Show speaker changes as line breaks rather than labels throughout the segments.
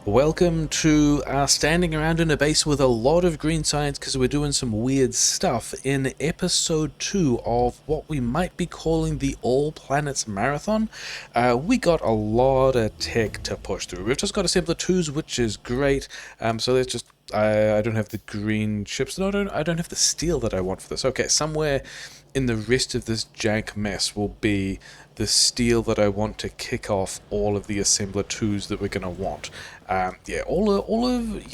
Welcome to standing around in a base with a lot of green science because we're doing some weird stuff in episode 2 of what we might be calling the All Planets Marathon. We got a lot of tech to push through. We've just got assembler 2s, which is great. So let's just... I don't have the green chips. No, I don't have the steel that I want for this. Okay, somewhere in the rest of this jank mess will be the steel that I want to kick off all of the assembler 2s that we're going to want. Yeah,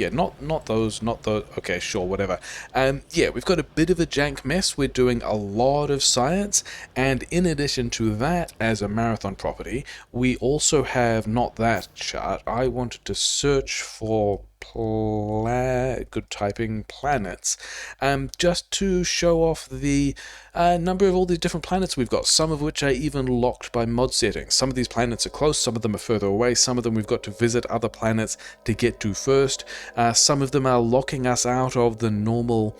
not those, okay, sure, whatever. Yeah, we've got a bit of a jank mess. We're doing a lot of science, and in addition to that, as a marathon property, we also have not that chart. I wanted to search for good typing planets, just to show off the number of all these different planets we've got, some of which are even locked by mod settings. Some of these planets are close, some of them are further away, some of them we've got to visit other planets to get to first. Some of them are locking us out of the normal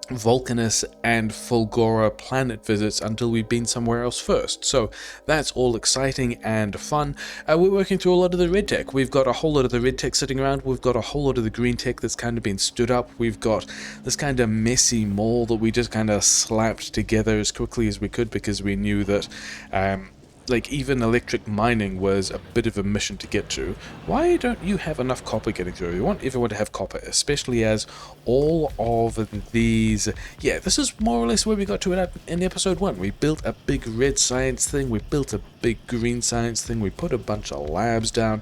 Vulcanus and Fulgora planet visits until we've been somewhere else first. So that's all exciting and fun. We're working through a lot of the red tech. We've got a whole lot of the red tech sitting around. We've got a whole lot of the green tech that's kind of been stood up. We've got this kind of messy mall that we just kind of slapped together as quickly as we could because we knew that like even electric mining was a bit of a mission to get to. Why don't you have enough copper getting through? We want everyone to have copper, especially as all of these... Yeah, this is more or less where we got to it in episode 1. We built a big red science thing, we built a big green science thing, we put a bunch of labs down.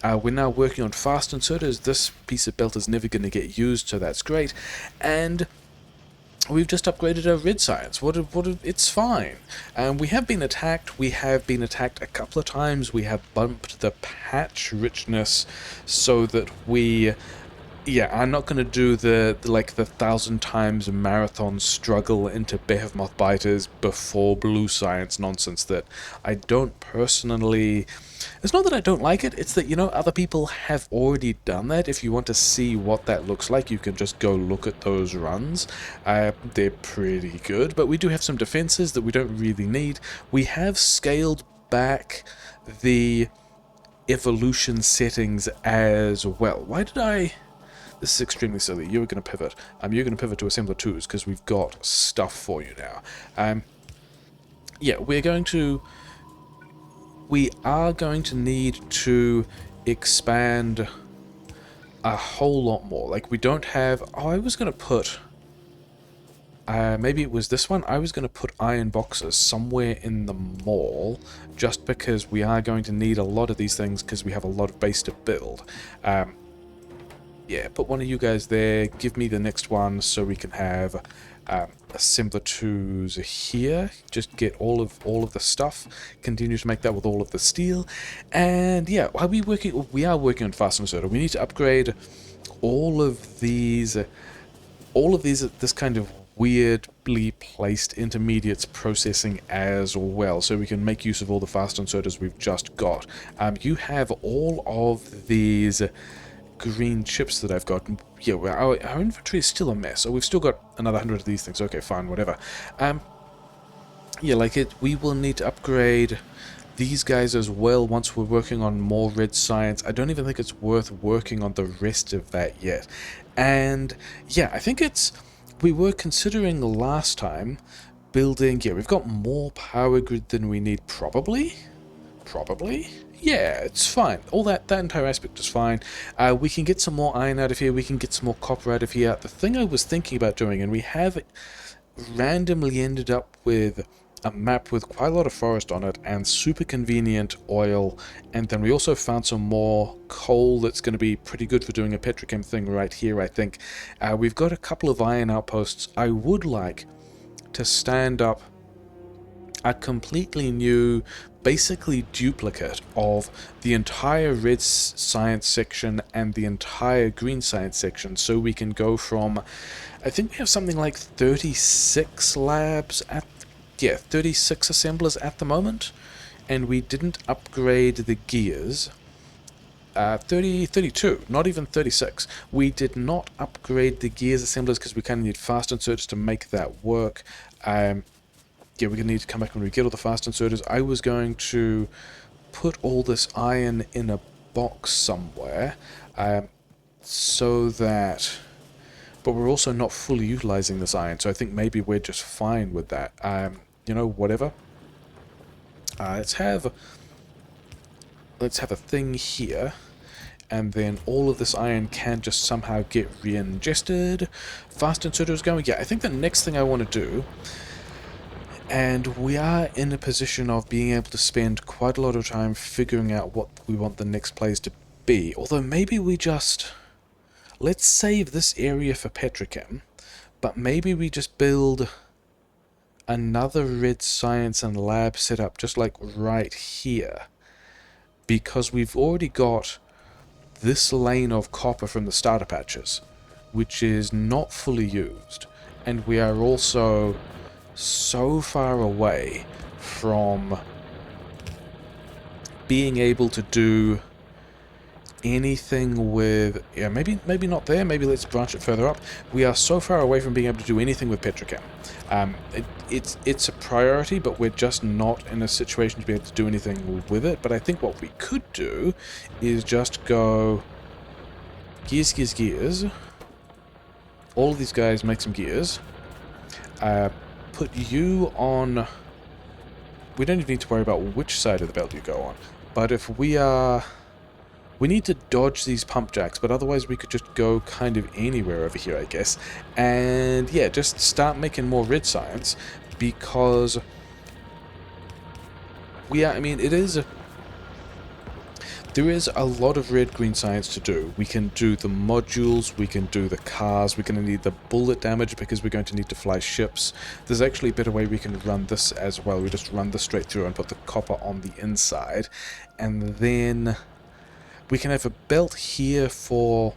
We're now working on fast inserters. This piece of belt is never going to get used, so that's great. And we've just upgraded our red science. It's fine. We have been attacked. We have been attacked a couple of times. We have bumped the patch richness so that we... Yeah, I'm not going to do the 1,000 times marathon struggle into behemoth biters before blue science nonsense that I don't personally... It's not that I don't like it, it's that, other people have already done that. If you want to see what that looks like, you can just go look at those runs. They're pretty good, but we do have some defenses that we don't really need. We have scaled back the evolution settings as well. Why did I... This is extremely silly. You were going to pivot. You're going to pivot to assembler 2s because we've got stuff for you now. Yeah, we are going to need to expand a whole lot more. Like, we don't have... Oh, I was going to put... maybe it was this one. I was going to put iron boxes somewhere in the mall just because we are going to need a lot of these things because we have a lot of base to build. Yeah, put one of you guys there. Give me the next one so we can have assembler 2s here. Just get all of the stuff. Continue to make that with all of the steel. And yeah, are we working? We are working on fast inserter. We need to upgrade all of these. This kind of weirdly placed intermediates processing as well, so we can make use of all the fast inserters we've just got. You have all of these green chips that I've got. Yeah, our inventory is still a mess, so we've still got another 100 of these things. Okay, fine, whatever. Yeah, we will need to upgrade these guys as well once we're working on more red science. I don't even think it's worth working on the rest of that yet. And yeah, I think we were considering last time building... Yeah, we've got more power grid than we need, probably? Yeah, it's fine. All that entire aspect is fine. We can get some more iron out of here. We can get some more copper out of here. The thing I was thinking about doing, and we have randomly ended up with a map with quite a lot of forest on it and super convenient oil, and then we also found some more coal that's going to be pretty good for doing a petrochem thing right here, I think. We've got a couple of iron outposts. I would like to stand up a completely new, basically duplicate of the entire red science section and the entire green science section, so we can go from... I think we have something like 36 labs at... Yeah, 36 assemblers at the moment, and we didn't upgrade the gears. 32, not even 36. We did not upgrade the gears assemblers because we kind of need fast inserters to make that work. Yeah, we're going to need to come back when we get all the fast inserters. I was going to put all this iron in a box somewhere, so that... But we're also not fully utilizing this iron, so I think maybe we're just fine with that. You know, whatever. Let's have a thing here, and then all of this iron can just somehow get re-ingested. Fast inserter is going. Yeah, I think the next thing I want to do, and we are in a position of being able to spend quite a lot of time figuring out what we want the next place to be. Although maybe we just... Let's save this area for petrochem, but maybe we just build another red science and lab setup just like right here. Because we've already got this lane of copper from the starter patches, which is not fully used. And we are also so far away from being able to do anything with... Yeah, maybe not there, maybe let's branch it further up. We are so far away from being able to do anything with petrochem. It's a priority, but we're just not in a situation to be able to do anything with it. But I think what we could do is just go gears. All of these guys make some gears. Put you on... We don't even need to worry about which side of the belt you go on. But if we are... We need to dodge these pump jacks, but otherwise we could just go kind of anywhere over here, I guess. And yeah, just start making more red science, because we are, I mean, there is a lot of red-green science to do. We can do the modules, we can do the cars, we're going to need the bullet damage because we're going to need to fly ships. There's actually a better way we can run this as well. We just run this straight through and put the copper on the inside, and then... We can have a belt here for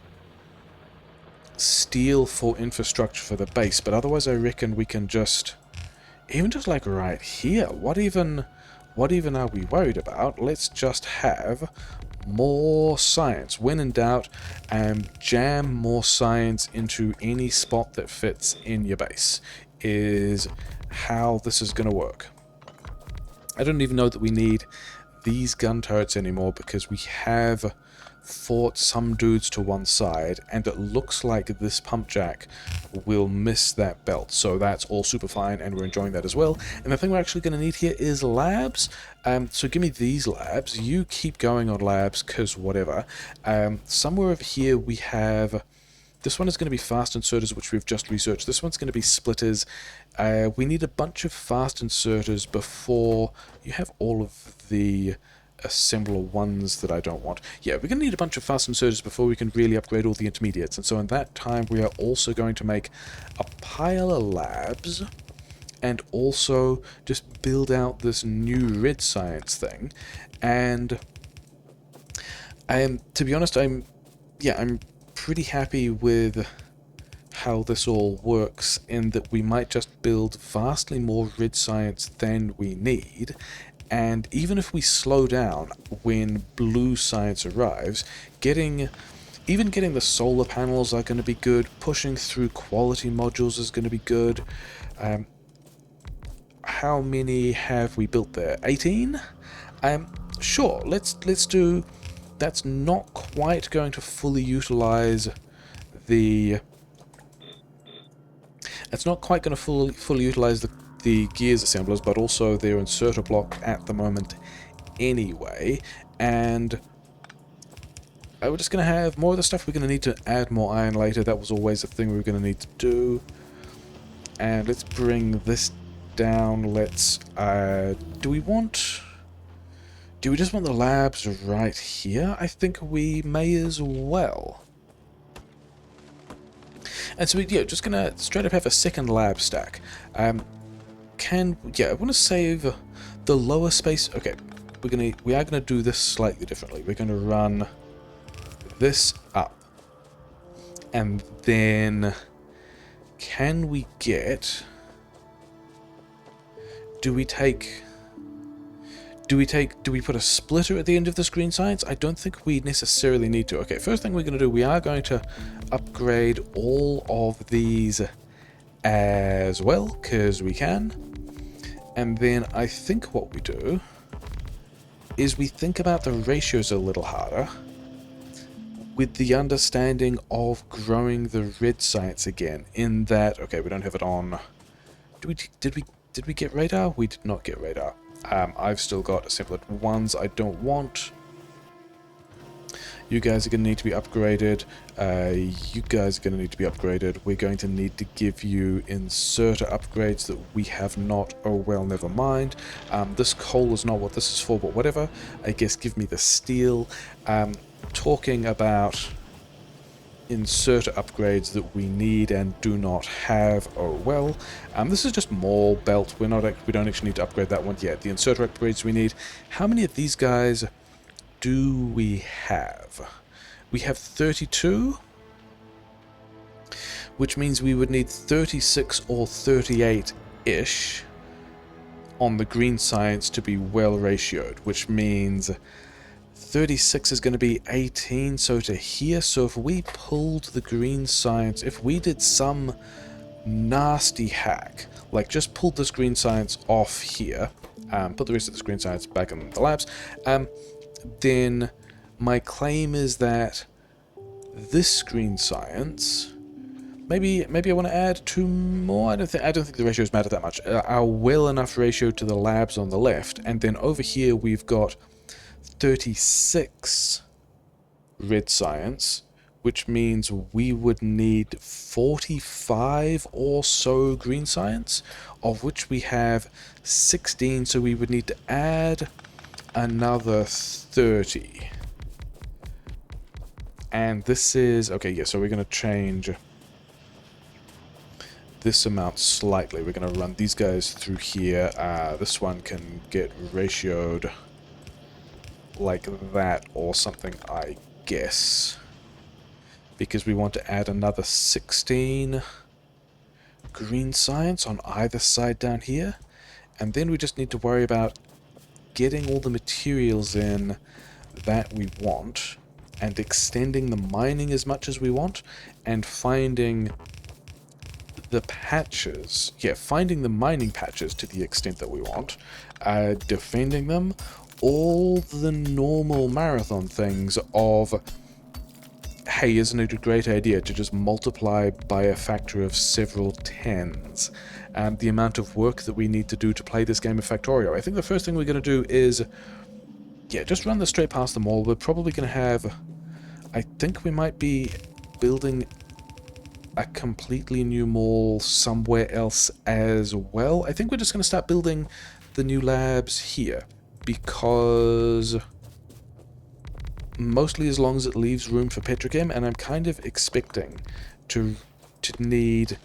steel for infrastructure for the base, but otherwise I reckon we can just... Even just like right here, what even are we worried about? Let's just have more science. When in doubt, jam more science into any spot that fits in your base, is how this is going to work. I don't even know that we need these gun turrets anymore, because we have fought some dudes to one side, and it looks like this pump jack will miss that belt, so that's all super fine, and we're enjoying that as well. And the thing we're actually going to need here is labs. So give me these labs. You keep going on labs, because whatever. Somewhere over here we have... This one is going to be fast inserters, which we've just researched. This one's going to be splitters. We need a bunch of fast inserters before you have all of the assembler ones that I don't want. Yeah, we're going to need a bunch of fast inserters before we can really upgrade all the intermediates. And so in that time, we are also going to make a pile of labs and also just build out this new red science thing. And to be honest, I'm pretty happy with how this all works, in that we might just build vastly more red science than we need, and even if we slow down when blue science arrives, getting the solar panels are going to be good, pushing through quality modules is going to be good. How many have we built there? 18? Sure, let's do... That's not quite going to fully utilize the... It's not quite going to fully utilize the gears assemblers, but also their inserter block at the moment anyway. And we're just going to have more of the stuff. We're going to need to add more iron later. That was always a thing we were going to need to do. And let's bring this down. Let's... Do we just want the labs right here? I think we may as well. And so we're just gonna straight up have a second lab stack. I want to save the lower space. Okay, we are gonna do this slightly differently. We're gonna run this up, and then can we get? Do we put a splitter at the end of this green science? I don't think we necessarily need to. Okay, first thing we're going to do, we are going to upgrade all of these as well, because we can. And then I think what we do is we think about the ratios a little harder. with the understanding of growing the red science again, in that, okay, we don't have it on. Did we get radar? We did not get radar. I've still got assembler ones I don't want. You guys are going to need to be upgraded. You guys are going to need to be upgraded. We're going to need to give you inserter upgrades that we have not. Oh well, never mind. This coal is not what this is for, but whatever. I guess give me the steel. Talking about inserter upgrades that we need and do not have. Oh well. This is just more belt. We don't actually need to upgrade that one yet. The inserter upgrades we need. How many of these guys do we have? We have 32, which means we would need 36 or 38-ish on the green science to be well ratioed, which means 36 is going to be 18, so to here. So if we pulled the green science, if we did some nasty hack, like just pulled this green science off here, put the rest of this green science back in the labs, then my claim is that this green science, maybe I want to add 2 more. I don't think the ratios matter that much. Are well enough ratio to the labs on the left, and then over here we've got 36 red science, which means we would need 45 or so green science, of which we have 16, so we would need to add another 30. And this is okay, yeah, so we're going to change this amount slightly. We're going to run these guys through here. This one can get ratioed like that or something, I guess, because we want to add another 16 green science on either side down here, and then we just need to worry about getting all the materials in that we want and extending the mining as much as we want, and finding the patches, finding the mining patches to the extent that we want, defending them, all the normal marathon things of, hey, isn't it a great idea to just multiply by a factor of several tens the amount of work that we need to do to play this game of Factorio. I think the first thing we're going to do is, just run this straight past the mall. We're probably going to have, I think we might be building a completely new mall somewhere else as well. I think we're just going to start building the new labs here, because mostly as long as it leaves room for petrochem, and I'm kind of expecting to need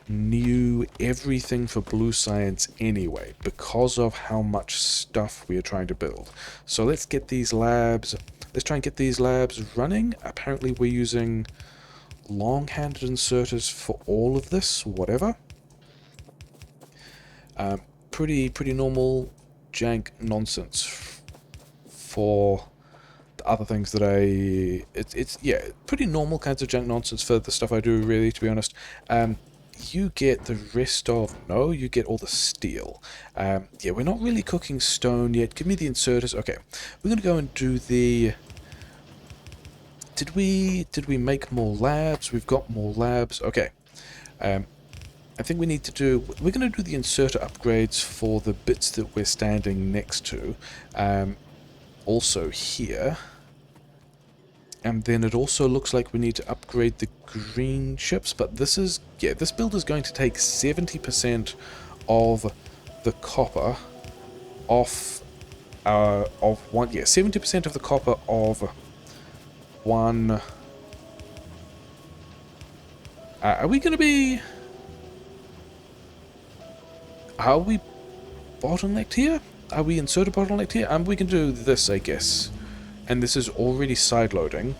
new everything for blue science anyway, because of how much stuff we are trying to build. So let's try and get these labs running. Apparently we're using long-handed inserters for all of this, whatever. Pretty normal jank nonsense for the other things that it's pretty normal kinds of junk nonsense for the stuff I do, really, to be honest. You get the rest of, no, you get all the steel. We're not really cooking stone yet. Give me the inserters. Okay, we're gonna go and do the, did we make more labs? We've got more labs. Okay, I think we need to do, we're going to do the inserter upgrades for the bits that we're standing next to. Also here. And then it also looks like we need to upgrade the green chips, but this is, this build is going to take 70% of the copper off, 70% of the copper of one. Are we bottlenecked here? Are we inserter bottlenecked here? We can do this, I guess. And this is already sideloading.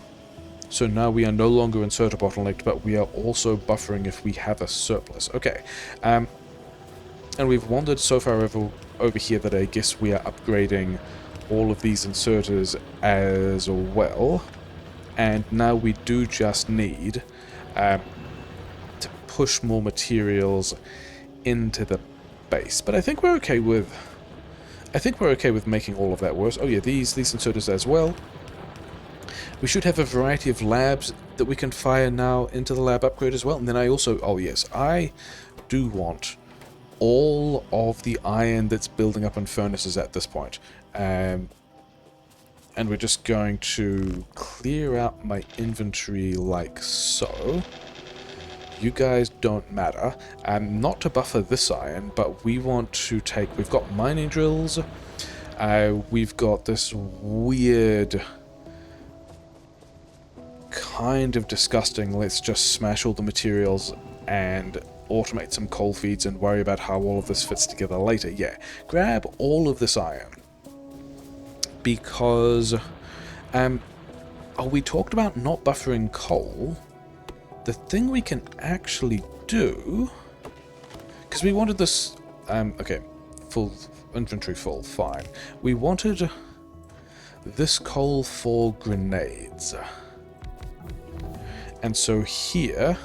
So now we are no longer inserter bottlenecked, but we are also buffering if we have a surplus. Okay. And we've wandered so far over here that I guess we are upgrading all of these inserters as well. And now we do just need to push more materials into the base. But I think we're okay with making all of that worse. Oh yeah, these inserters as well. We should have a variety of labs that we can fire now into the lab upgrade as well. And then I also, oh yes, I do want all of the iron that's building up in furnaces at this point. And we're just going to clear out my inventory like so. You guys don't matter. Not to buffer this iron, but we want to take... We've got mining drills. We've got this weird... kind of disgusting, let's just smash all the materials and automate some coal feeds and worry about how all of this fits together later. Yeah, grab all of this iron. Because... we talked about not buffering coal. The thing we can actually do, because we wanted this, okay, full inventory full, fine. We wanted this coal for grenades. And so here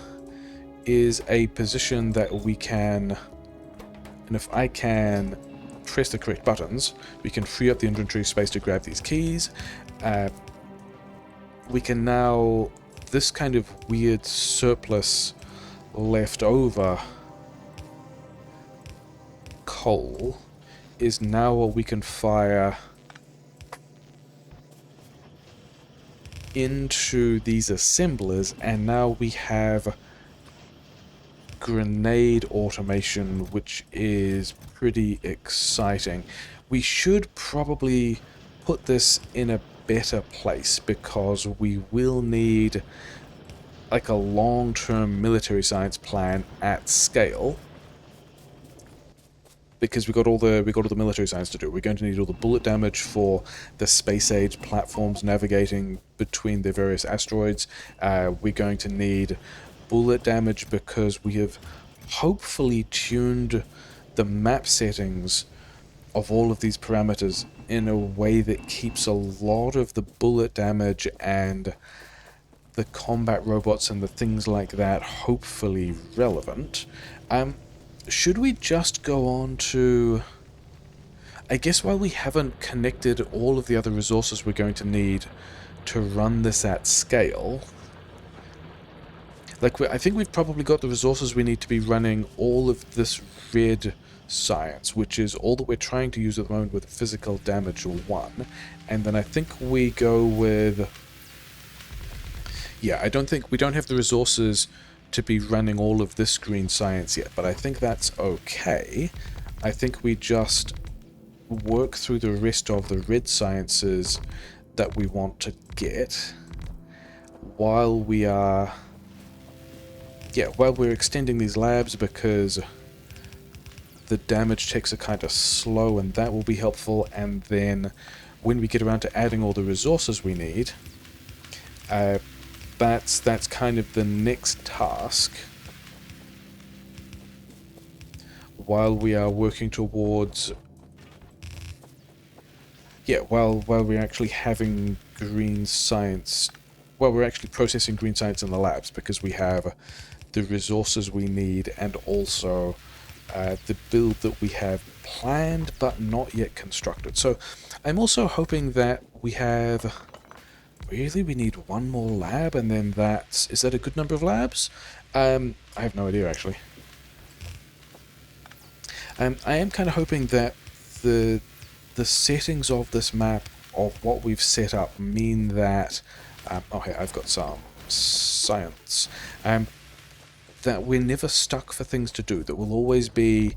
is a position that we can, and if I can press the correct buttons, we can free up the inventory space to grab these keys. We can now... This kind of weird surplus left over coal is now what we can fire into these assemblers, and now we have grenade automation, which is pretty exciting. We should probably put this in a better place, because we will need like a long-term military science plan at scale, because we got all the military science to do. We're going to need all the bullet damage for the space age platforms navigating between the various asteroids. We're going to need bullet damage because we have hopefully tuned the map settings of all of these parameters in a way that keeps a lot of the bullet damage and the combat robots and the things like that hopefully relevant. Should we just go on to... I guess while we haven't connected all of the other resources we're going to need to run this at scale... Like, I think we've probably got the resources we need to be running all of this red science, which is all that we're trying to use at the moment with physical damage 1. And then I think we go with... Yeah, I don't think... We don't have the resources to be running all of this green science yet, but I think that's okay. I think we just work through the rest of the red sciences that we want to get while we are... Yeah, while we're extending these labs, because the damage checks are kind of slow, and that will be helpful. And then when we get around to adding all the resources we need, that's kind of the next task, while we are working towards... Yeah, while we're actually having green science... Well, we're actually processing green science in the labs, because we have the resources we need, and also the build that we have planned but not yet constructed. So I'm also hoping that we have... Really, we need one more lab, and then that's... Is that a good number of labs? I have no idea, actually. I am kind of hoping that the settings of this map, of what we've set up, mean that... oh, hey, I've got some science. That we're never stuck for things to do. That will always be...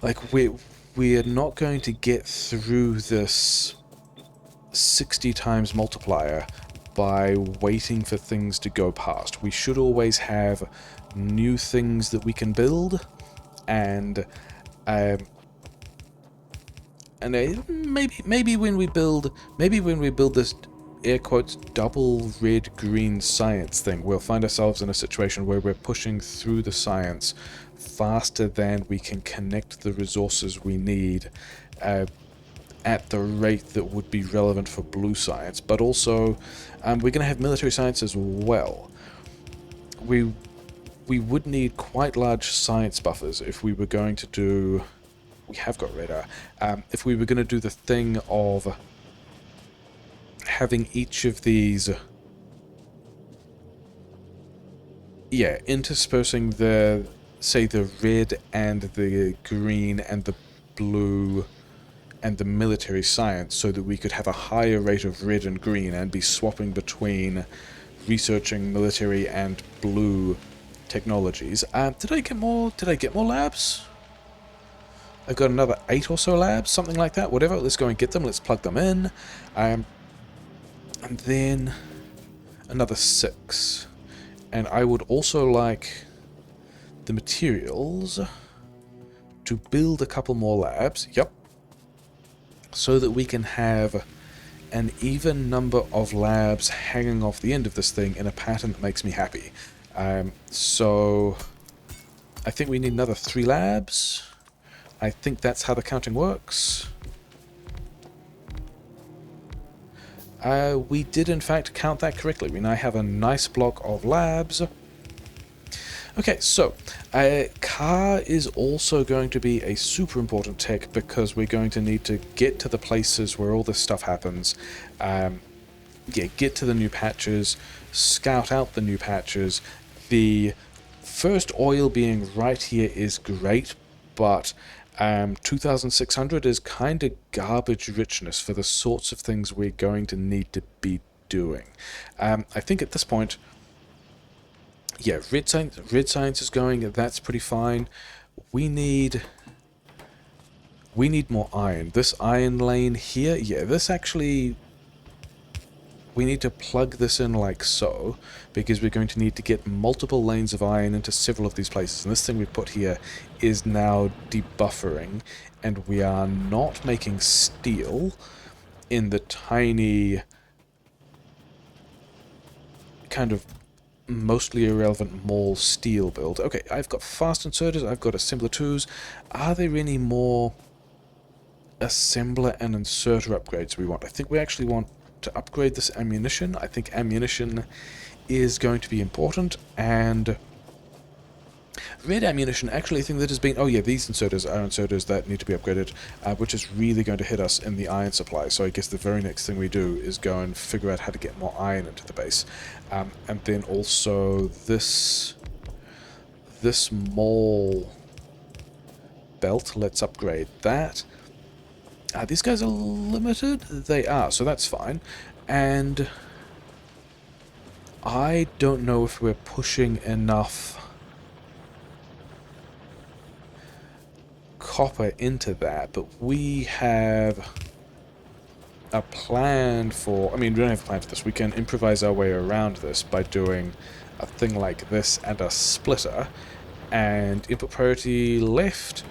Like, we're not going to get through this 60 times multiplier by waiting for things to go past. We should always have new things that we can build, and maybe when we build this air quotes double red green science thing, we'll find ourselves in a situation where we're pushing through the science faster than we can connect the resources we need at the rate that would be relevant for blue science. But also we're going to have military science as well. We would need quite large science buffers if we were going to do... We have got radar. If we were going to do the thing of having each of these, yeah, interspersing the, say, the red and the green and the blue and the military science, so that we could have a higher rate of red and green and be swapping between researching military and blue technologies. Did I get more labs? I've got another 8 or so labs, something like that, whatever. Let's go and get them, let's plug them in. And then another 6. And I would also like the materials to build a couple more labs, yep, so that we can have an even number of labs hanging off the end of this thing in a pattern that makes me happy. So I think we need another 3 labs. I think that's how the counting works. We did in fact count that correctly. We now have a nice block of labs. Okay, so car is also going to be a super important tech, because we're going to need to get to the places where all this stuff happens. Yeah, get to the new patches, scout out the new patches. The first oil being right here is great, but 2600 is kind of garbage richness for the sorts of things we're going to need to be doing. I think at this point, yeah, red science is going, that's pretty fine. We need more iron. This iron lane here, yeah, this actually, we need to plug this in like so, because we're going to need to get multiple lanes of iron into several of these places. And this thing we put here is now debuffering, and we are not making steel in the tiny, kind of mostly irrelevant mall steel build. Okay, I've got fast inserters, I've got assembler 2s. Are there any more assembler and inserter upgrades we want? I think we actually want to upgrade this ammunition. I think ammunition is going to be important, and red ammunition, actually, I think that has been... Oh yeah, these inserters are inserters that need to be upgraded, which is really going to hit us in the iron supply. So I guess the very next thing we do is go and figure out how to get more iron into the base. And then also this mall belt, let's upgrade that. These guys are limited? They are, so that's fine. And I don't know if we're pushing enough copper into that, but we have a plan for... I mean, we don't have a plan for this. We can improvise our way around this by doing a thing like this and a splitter, and input priority left,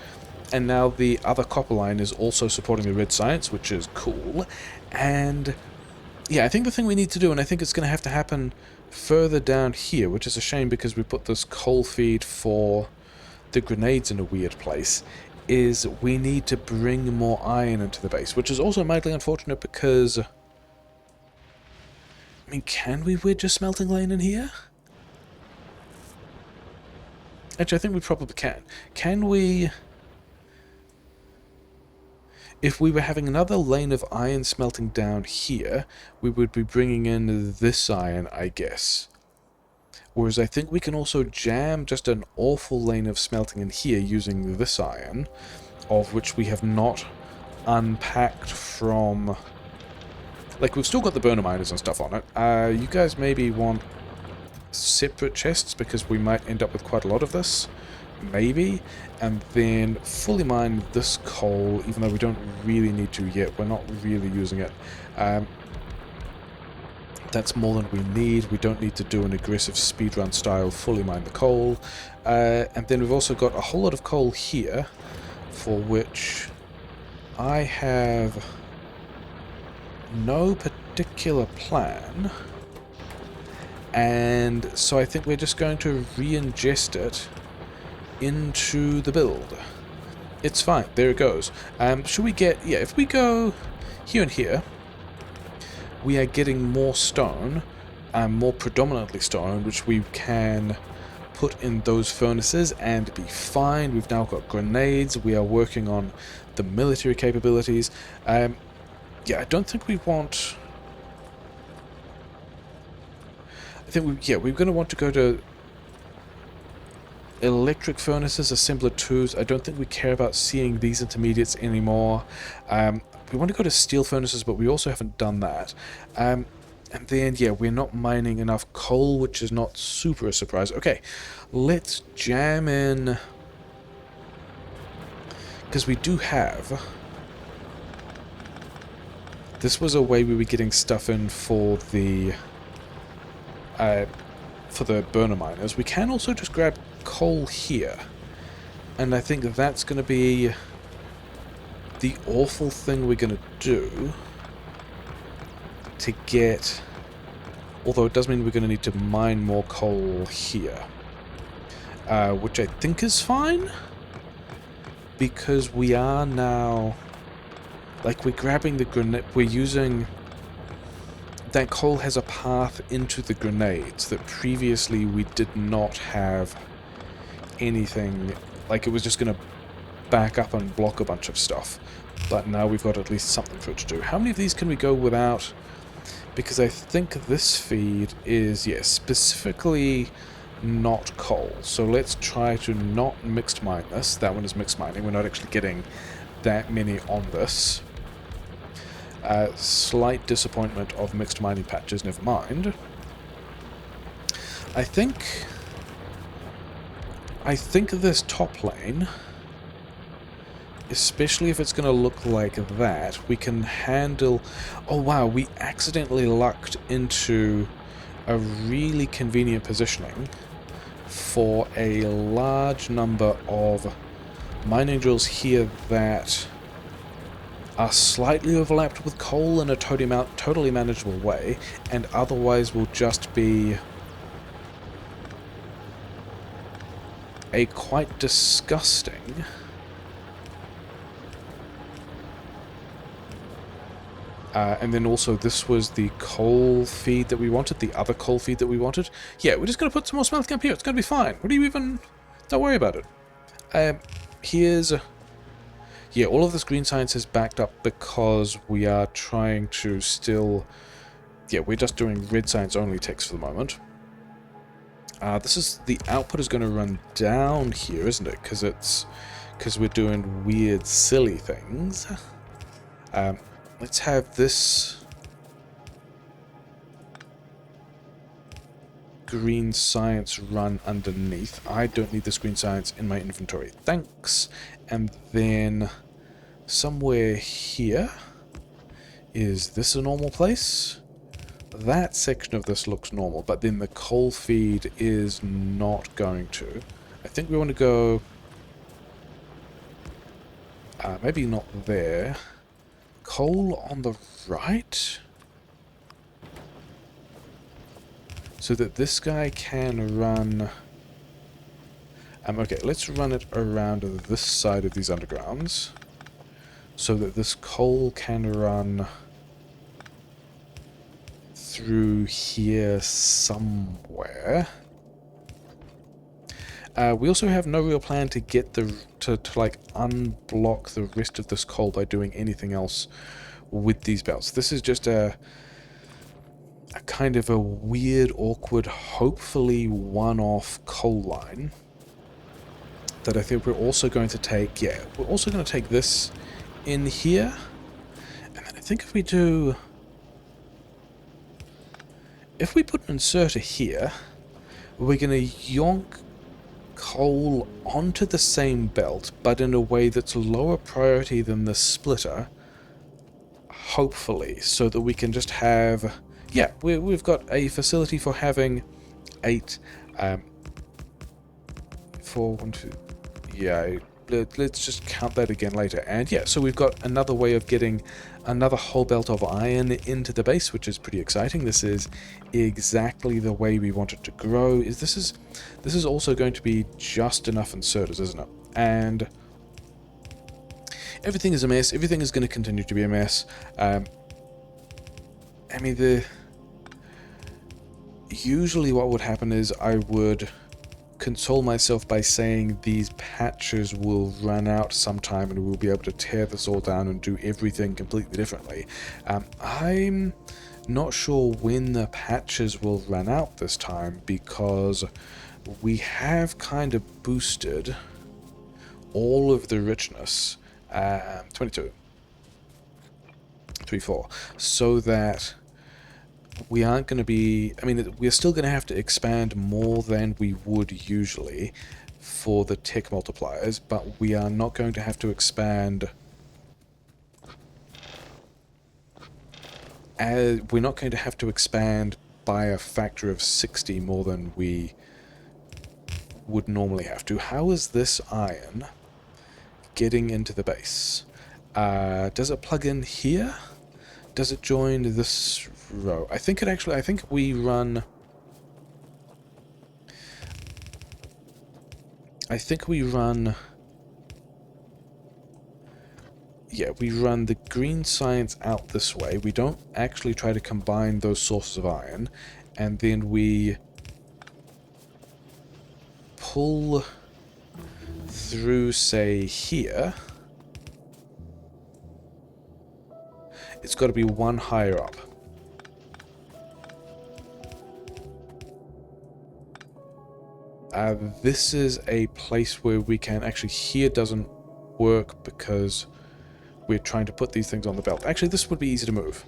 and now the other copper line is also supporting the red science, which is cool. And yeah, I think the thing we need to do, and I think it's going to have to happen further down here, which is a shame because we put this coal feed for the grenades in a weird place, is we need to bring more iron into the base, which is also mildly unfortunate because... I mean, can we wedge a smelting lane in here? Actually, I think we probably can. Can we... If we were having another lane of iron smelting down here, we would be bringing in this iron, I guess. Whereas I think we can also jam just an awful lane of smelting in here using this iron, of which we have not unpacked from... Like, we've still got the burner miners and stuff on it. You guys maybe want separate chests, because we might end up with quite a lot of this. Maybe. And then fully mine this coal, even though we don't really need to yet. We're not really using it. That's more than we need. We don't need to do an aggressive speedrun style fully mine the coal. And then we've also got a whole lot of coal here, for which I have no particular plan. And so I think we're just going to re-ingest it into the build. It's fine. There it goes. Should we get... Yeah, if we go here and here, we are getting more stone, more predominantly stone, which we can put in those furnaces and be fine. We've now got grenades. We are working on the military capabilities. Yeah, I don't think we want I think we're going to want to go to electric furnaces, assembler 2s. I don't think we care about seeing these intermediates anymore. We want to go to steel furnaces, but we also haven't done that. And then, yeah, we're not mining enough coal, which is not super a surprise. Okay, let's jam in, because we do have... This was a way we were getting stuff in for the burner miners. We can also just grab coal here, and I think that's going to be the awful thing we're going to do to get... Although it does mean we're going to need to mine more coal here, which I think is fine, because we are now... Like, we're grabbing the grenade, we're using... That coal has a path into the grenades that previously we did not have anything... Like, it was just going to back up and block a bunch of stuff. But now we've got at least something for it to do. How many of these can we go without? Because I think this feed is, yes, specifically not coal. So let's try to not mixed mine this. That one is mixed mining. We're not actually getting that many on this. Slight disappointment of mixed mining patches, never mind. I think this top lane, especially if it's going to look like that, we can handle... Oh wow, we accidentally lucked into a really convenient positioning for a large number of mining drills here that are slightly overlapped with coal in a totally manageable way, and otherwise will just be a quite disgusting and then also this was the coal feed that we wanted, the other coal feed that we wanted. Yeah, we're just going to put some more smelting up here, it's going to be fine. What do you even... Don't worry about it. Here's... Yeah, all of this green science is backed up because we are trying to still... Yeah, we're just doing red science only ticks for the moment. This is... The output is going to run down here, isn't it? Because we're doing weird, silly things. Let's have this green science run underneath. I don't need this green science in my inventory. Thanks. And then somewhere here, is this a normal place? That section of this looks normal, but then the coal feed is not going to. I think we want to go... maybe not there. Coal on the right? So that this guy can run... okay, let's run it around this side of these undergrounds, so that this coal can run through here somewhere. We also have no real plan to get the to like unblock the rest of this coal by doing anything else with these belts. This is just a kind of a weird, awkward, hopefully one-off coal line that I think we're also going to take. Yeah, we're also going to take this in here, and then I think if we do, if we put an inserter here, we're going to yonk coal onto the same belt, but in a way that's lower priority than the splitter, hopefully, so that we can just have... Yeah, we've got a facility for having 8... 4, 1, 2... Yeah, let's just count that again later. And yeah, so we've got another way of getting another whole belt of iron into the base, which is pretty exciting. This is exactly the way we want it to grow. This is also going to be just enough inserters, isn't it? And everything is a mess. Everything is going to continue to be a mess. I mean, usually what would happen is I would console myself by saying these patches will run out sometime and we'll be able to tear this all down and do everything completely differently. I'm Not sure when the patches will run out this time, because we have kind of boosted all of the richness, 22, 3, 4, so that we aren't going to be, I mean, we're still going to have to expand more than we would usually for the tech multipliers, but we are not going to have to expand, we're not going to have to expand by a factor of 60 more than we would normally have to. How is this iron getting into the base? Does it plug in here? Does it join this row? I think it actually, I think we run... Yeah, we run the green science out this way. We don't actually try to combine those sources of iron. And then we pull through, say, here. It's got to be one higher up. This is a place where we can... Actually, here doesn't work because we're trying to put these things on the belt. Actually, this would be easy to move.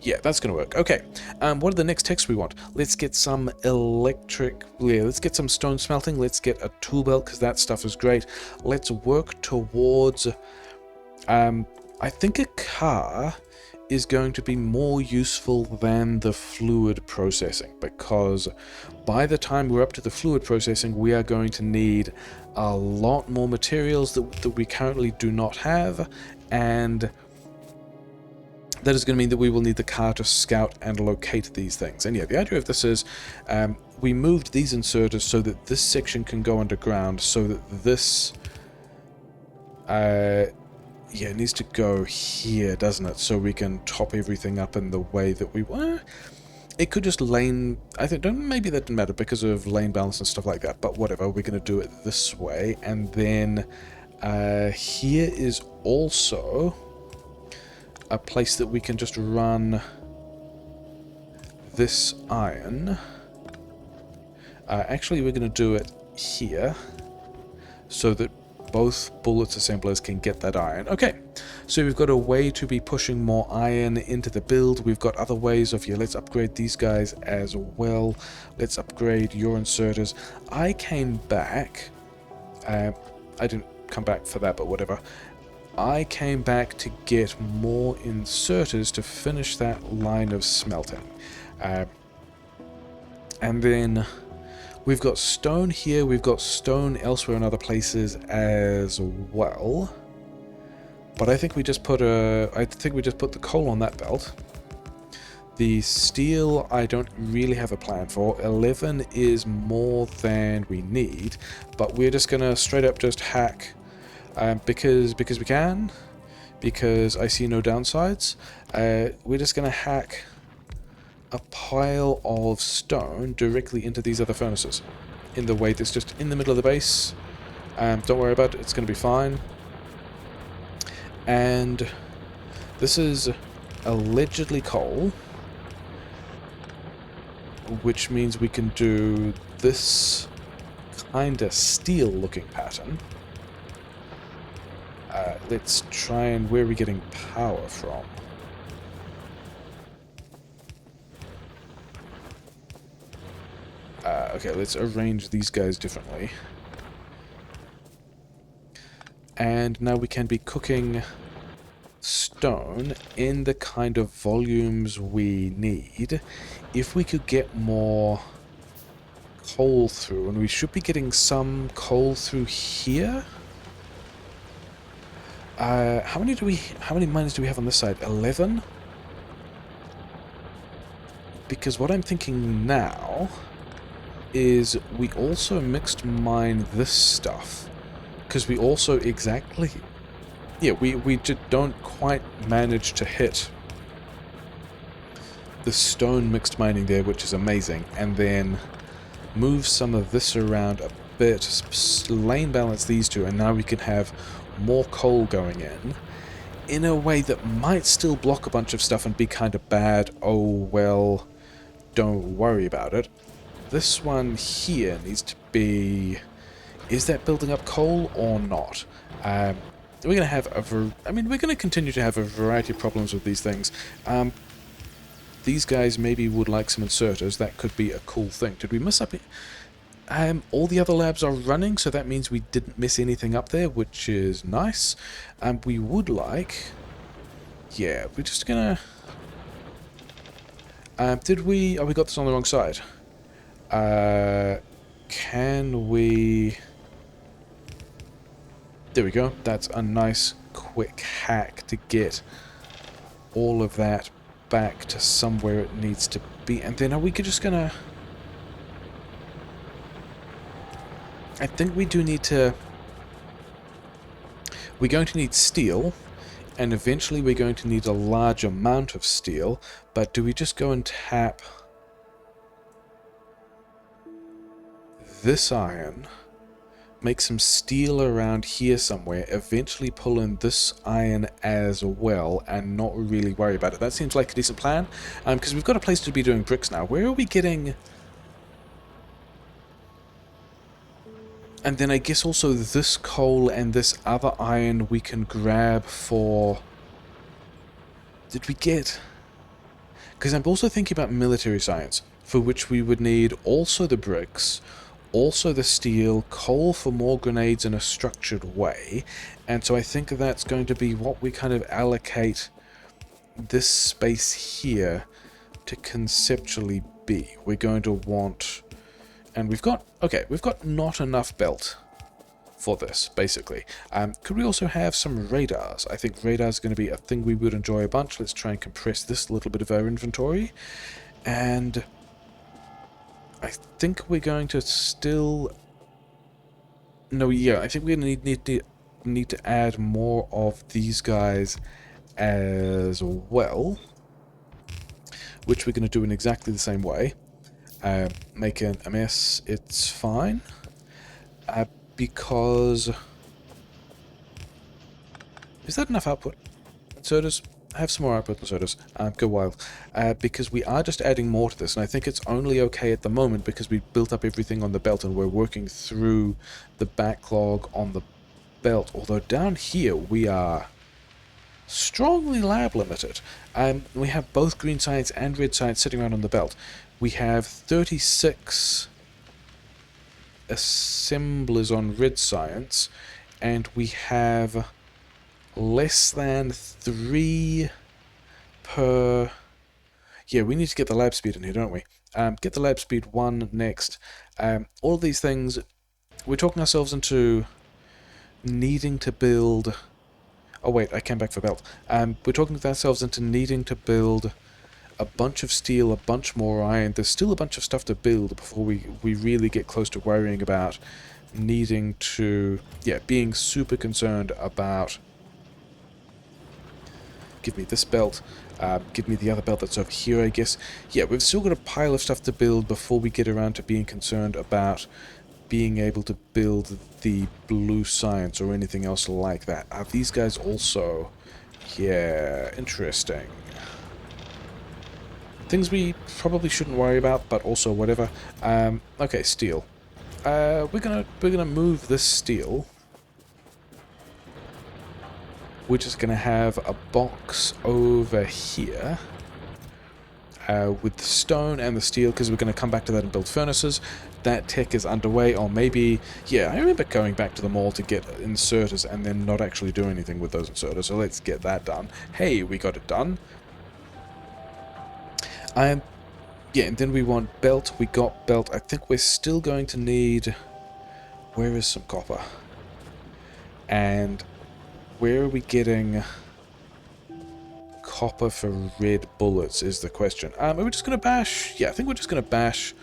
Yeah, that's going to work. Okay, what are the next techs we want? Let's get some electric... Yeah, let's get some stone smelting. Let's get a tool belt, because that stuff is great. Let's work towards... I think a car is going to be more useful than the fluid processing, because by the time we're up to the fluid processing, we are going to need a lot more materials that we currently do not have, and that is going to mean that we will need the car to scout and locate these things. And yeah, the idea of this is we moved these inserters so that this section can go underground, so that this... yeah, it needs to go here, doesn't it? So we can top everything up in the way that we want. It could just lane... I think maybe that didn't matter because of lane balance and stuff like that, but whatever, we're going to do it this way. And then here is also a place that we can just run this iron. Actually, we're going to do it here so that both bullets assemblers can get that iron. Okay, so we've got a way to be pushing more iron into the build. We've got other ways of, yeah, let's upgrade these guys as well. Let's upgrade your inserters. I came back, I didn't come back for that, but whatever. I came back to get more inserters to finish that line of smelting. And then we've got stone here, we've got stone elsewhere in other places as well. But I think we just put the coal on that belt. The steel I don't really have a plan for. 11 is more than we need, but we're just gonna straight up just hack because we can, because I see no downsides. We're just gonna hack a pile of stone directly into these other furnaces in the way that's just in the middle of the base. Don't worry about it, it's going to be fine. And this is allegedly coal, which means we can do this kind of steel looking pattern. Let's try and... where are we getting power from? Okay, let's arrange these guys differently. And now we can be cooking stone in the kind of volumes we need. If we could get more coal through, and we should be getting some coal through here. How many miners do we have on this side? 11? Because what I'm thinking now is we also mixed mine this stuff, because we also exactly... yeah, we don't quite manage to hit the stone mixed mining there, which is amazing, and then move some of this around a bit, lane balance these two, and now we can have more coal going in. in a way that might still block a bunch of stuff and be kind of bad. Oh, well, don't worry about it. This one here needs to be... Is that building up coal or not? We're going to have we're going to continue to have a variety of problems with these things. These guys maybe would like some inserters. That could be a cool thing. Did we miss up... all the other labs are running, so that means we didn't miss anything up there, which is nice. We would like... Yeah, we're just gonna... did we... Oh, we got this on the wrong side. Can we... There we go. That's a nice, quick hack to get all of that back to somewhere it needs to be. And then are we just gonna... I think we do need to... We're going to need steel, and eventually we're going to need a large amount of steel, but do we just go and tap this iron, make some steel around here somewhere, eventually pull in this iron as well, and not really worry about it? That seems like a decent plan, because we've got a place to be doing bricks now. Where are we getting... And then I guess also this coal and this other iron we can grab for... Did we get... Because I'm also thinking about military science, for which we would need also the bricks, also the steel, coal for more grenades in a structured way, and so I think that's going to be what we kind of allocate this space here to conceptually be. We're going to want... And we've got... Okay, we've got not enough belt for this, basically. Could we also have some radars? I think radars are going to be a thing we would enjoy a bunch. Let's try and compress this little bit of our inventory. And I think we're going to still... No, yeah, I think we're going to need to add more of these guys as well, which we're going to do in exactly the same way. Making a mess, it's fine. Because... Is that enough output? Inserters? Have some more output inserters. Go wild. Because we are just adding more to this, and I think it's only okay at the moment because we built up everything on the belt and we're working through the backlog on the belt. Although down here we are strongly lab limited. We have both green science and red science sitting around on the belt. We have 36 assemblers on red science, and we have less than 3 per... Yeah, we need to get the lab speed in here, don't we? Get the lab speed 1 next. All of these things, we're talking ourselves into needing to build... Oh wait, I came back for belt. We're talking ourselves into needing to build a bunch of steel, a bunch more iron. There's still a bunch of stuff to build before we really get close to worrying about needing to... Yeah, being super concerned about... Give me this belt. Give me the other belt that's over here, I guess. Yeah, we've still got a pile of stuff to build before we get around to being concerned about being able to build the blue science or anything else like that. Are these guys also... Yeah, interesting. Things we probably shouldn't worry about, but also whatever. Okay, steel. We're gonna move this steel. We're just gonna have a box over here with the stone and the steel, because we're gonna come back to that and build furnaces. That tech is underway, or maybe... Yeah, I remember going back to the mall to get inserters and then not actually do anything with those inserters, so let's get that done. Hey, we got it done. Yeah, and then we want belt. We got belt. I think we're still going to need... Where is some copper? And where are we getting copper for red bullets is the question. Are we just going to bash... Yeah, I think we're just going to bash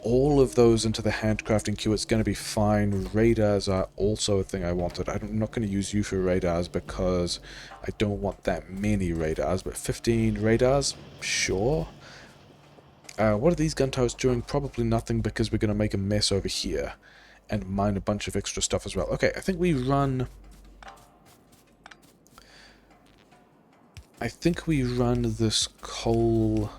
all of those into the handcrafting queue. It's going to be fine. Radars are also a thing I wanted. I'm not going to use you for radars because I don't want that many radars, but 15 radars? Sure. What are these gun towers doing? Probably nothing, because we're going to make a mess over here and mine a bunch of extra stuff as well. Okay, I think we run I think we run this coal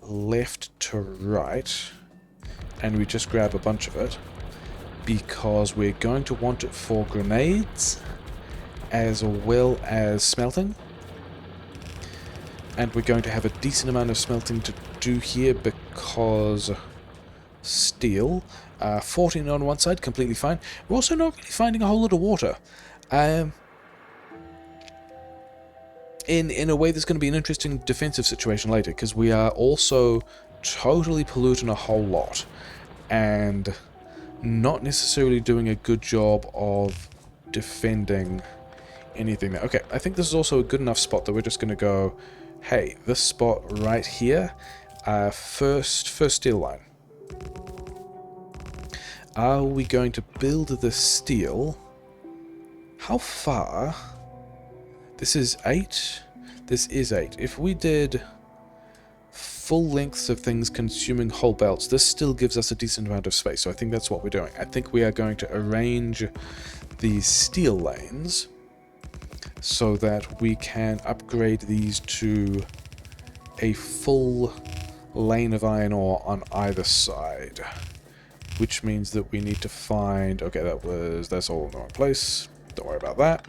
left to right, and we just grab a bunch of it, because we're going to want it for grenades, as well as smelting. And we're going to have a decent amount of smelting to do here, because steel, 14 on one side, completely fine. We're also not really finding a whole lot of water. In a way, there's going to be an interesting defensive situation later, because we are also totally polluting a whole lot, and not necessarily doing a good job of defending anything there. Okay, I think this is also a good enough spot that we're just going to go, hey, this spot right here, first steel line. Are we going to build the steel? How far? This is 8. This is 8. If we did full lengths of things consuming whole belts, this still gives us a decent amount of space. So I think that's what we're doing. I think we are going to arrange these steel lanes so that we can upgrade these to a full lane of iron ore on either side. Which means that we need to find... Okay, that's all in the wrong place. Don't worry about that.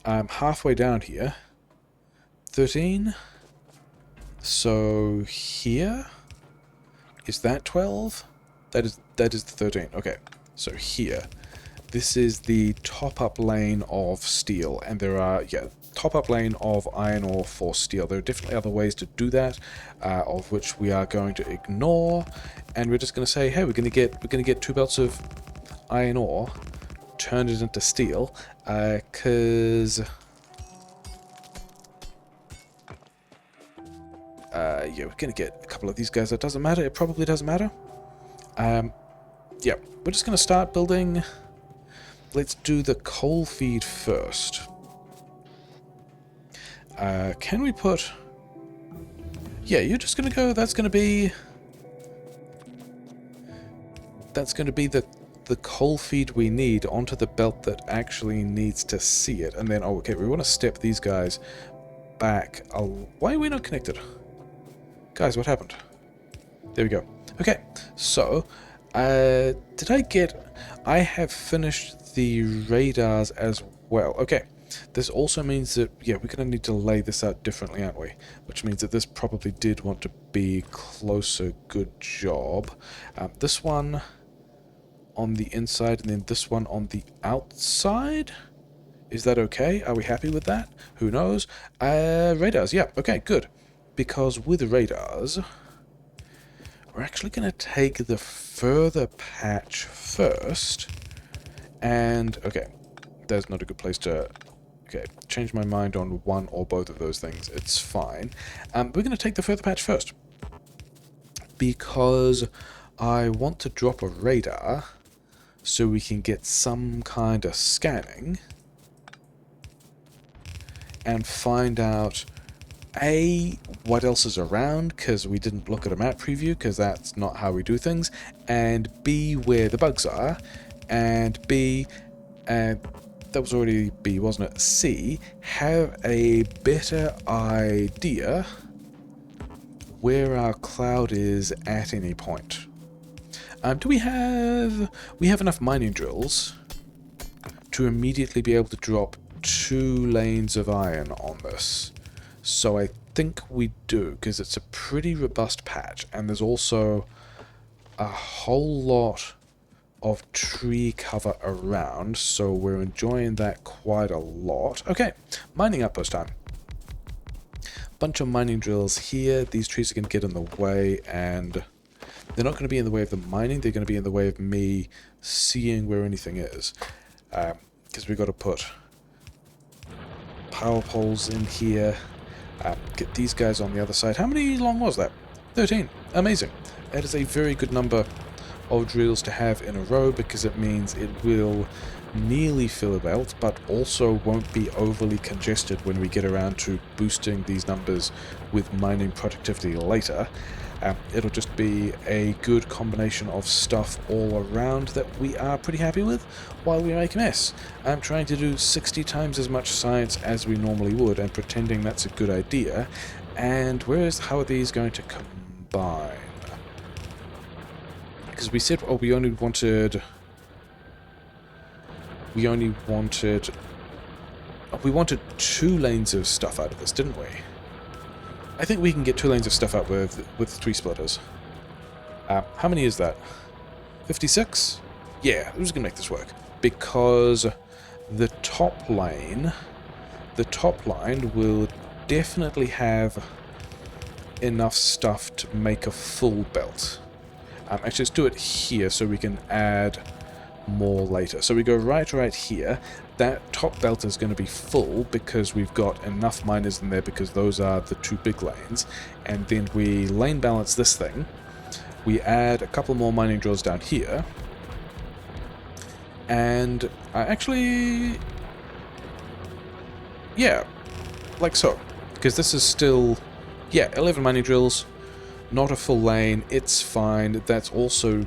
I'm halfway down here. 13. So here is that 12? That is the 13. Okay. So here. This is the top-up lane of steel, and there are top-up lane of iron ore for steel. There are definitely other ways to do that, of which we are going to ignore, and we're just going to say, hey, we're going to get 2 belts of iron ore, turn it into steel, because yeah, we're going to get a couple of these guys. It doesn't matter. It probably doesn't matter. Yeah, we're just going to start building. Let's do the coal feed first. Can we put... Yeah, you're just going to go... That's going to be the coal feed we need onto the belt that actually needs to see it. And then, oh, okay, we want to step these guys back. Why are we not connected? Guys, what happened? There we go. Okay, so, did I get... I have finished the radars as well. Okay, this also means that, yeah, we're going to need to lay this out differently, aren't we? Which means that this probably did want to be closer. Good job. This one on the inside, and then this one on the outside? Is that okay? Are we happy with that? Who knows? Radars, yeah, okay, good. Because with radars, we're actually going to take the further patch first. And, okay, there's not a good place to... Okay, change my mind on one or both of those things. It's fine. We're going to take the further patch first. Because I want to drop a radar so we can get some kind of scanning and find out, A, what else is around, because we didn't look at a map preview, because that's not how we do things, and B, where the bugs are, and B, and that was already B, wasn't it? C, have a better idea where our cloud is at any point. Do we have enough mining drills to immediately be able to drop 2 lanes of iron on this? So I think we do, because it's a pretty robust patch, and there's also a whole lot of tree cover around, so we're enjoying that quite a lot. Okay, mining outpost time. Bunch of mining drills here. These trees are going to get in the way, and they're not going to be in the way of the mining, they're going to be in the way of me seeing where anything is. Because we've got to put power poles in here, get these guys on the other side. How many long was that? 13. Amazing. That is a very good number of drills to have in a row, because it means it will nearly fill a belt, but also won't be overly congested when we get around to boosting these numbers with mining productivity later. It'll just be a good combination of stuff all around that we are pretty happy with while we make a mess. I'm trying to do 60 times as much science as we normally would and pretending that's a good idea. And how are these going to combine? Because we said, oh, we wanted 2 lanes of stuff out of this, didn't we? I think we can get 2 lanes of stuff out with 3 splitters. How many is that? 56? Yeah, I'm just going to make this work. Because the top line will definitely have enough stuff to make a full belt. Actually, let's do it here so we can add more later. So we go right here. That top belt is going to be full because we've got enough miners in there, because those are the 2 big lanes. And then we lane balance this thing. We add a couple more mining drills down here. And actually, yeah, like so. Because this is still, yeah, 11 mining drills, not a full lane, it's fine. That's also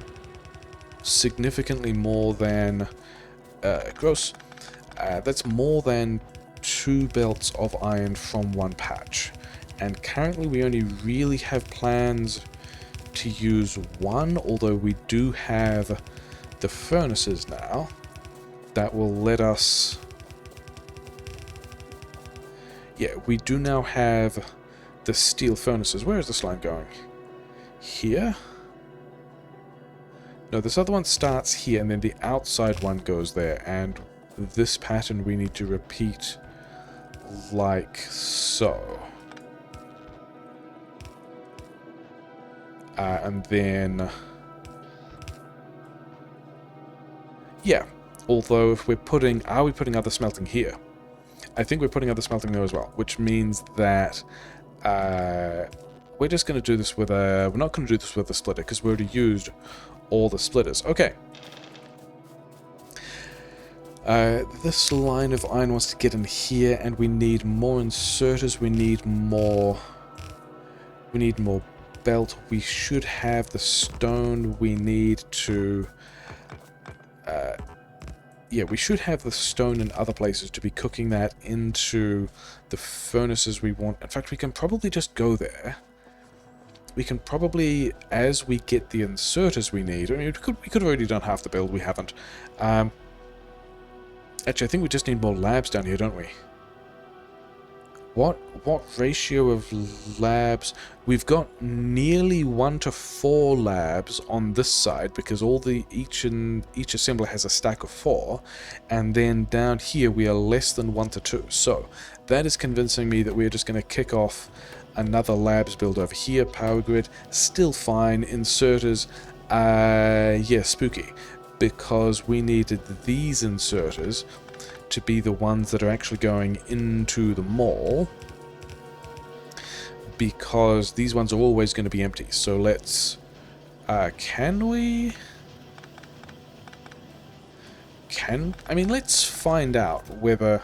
significantly more than, gross. That's more than 2 belts of iron from 1 patch. And currently we only really have plans to use 1, although we do have the furnaces now that will let us... Yeah, we do now have the steel furnaces. Where is this line going? Here? No, this other one starts here, and then the outside one goes there, and this pattern we need to repeat like so. And then... Yeah, although if we're putting... Are we putting other smelting here? I think we're putting other smelting there as well, which means that we're just going to do this with a... We're not going to do this with a splitter, because we already used all the splitters. Okay. This line of iron wants to get in here, and we need more inserters. We need more belt. We should have the stone we need to... yeah, we should have the stone in other places to be cooking that into the furnaces we want. In fact, we can probably just go there. We can probably, as we get the inserters we need... I mean, we could have already done half the build. We haven't. Actually, I think we just need more labs down here, don't we? What ratio of labs? We've got nearly 1 to 4 labs on this side, because each assembler has a stack of 4, and then down here we are less than 1 to 2. So that is convincing me that we're just going to kick off another labs build over here. Power grid, still fine. Inserters, yeah, spooky, because we needed these inserters to be the ones that are actually going into the mall, because these ones are always going to be empty. So let's... can we... I mean, let's find out whether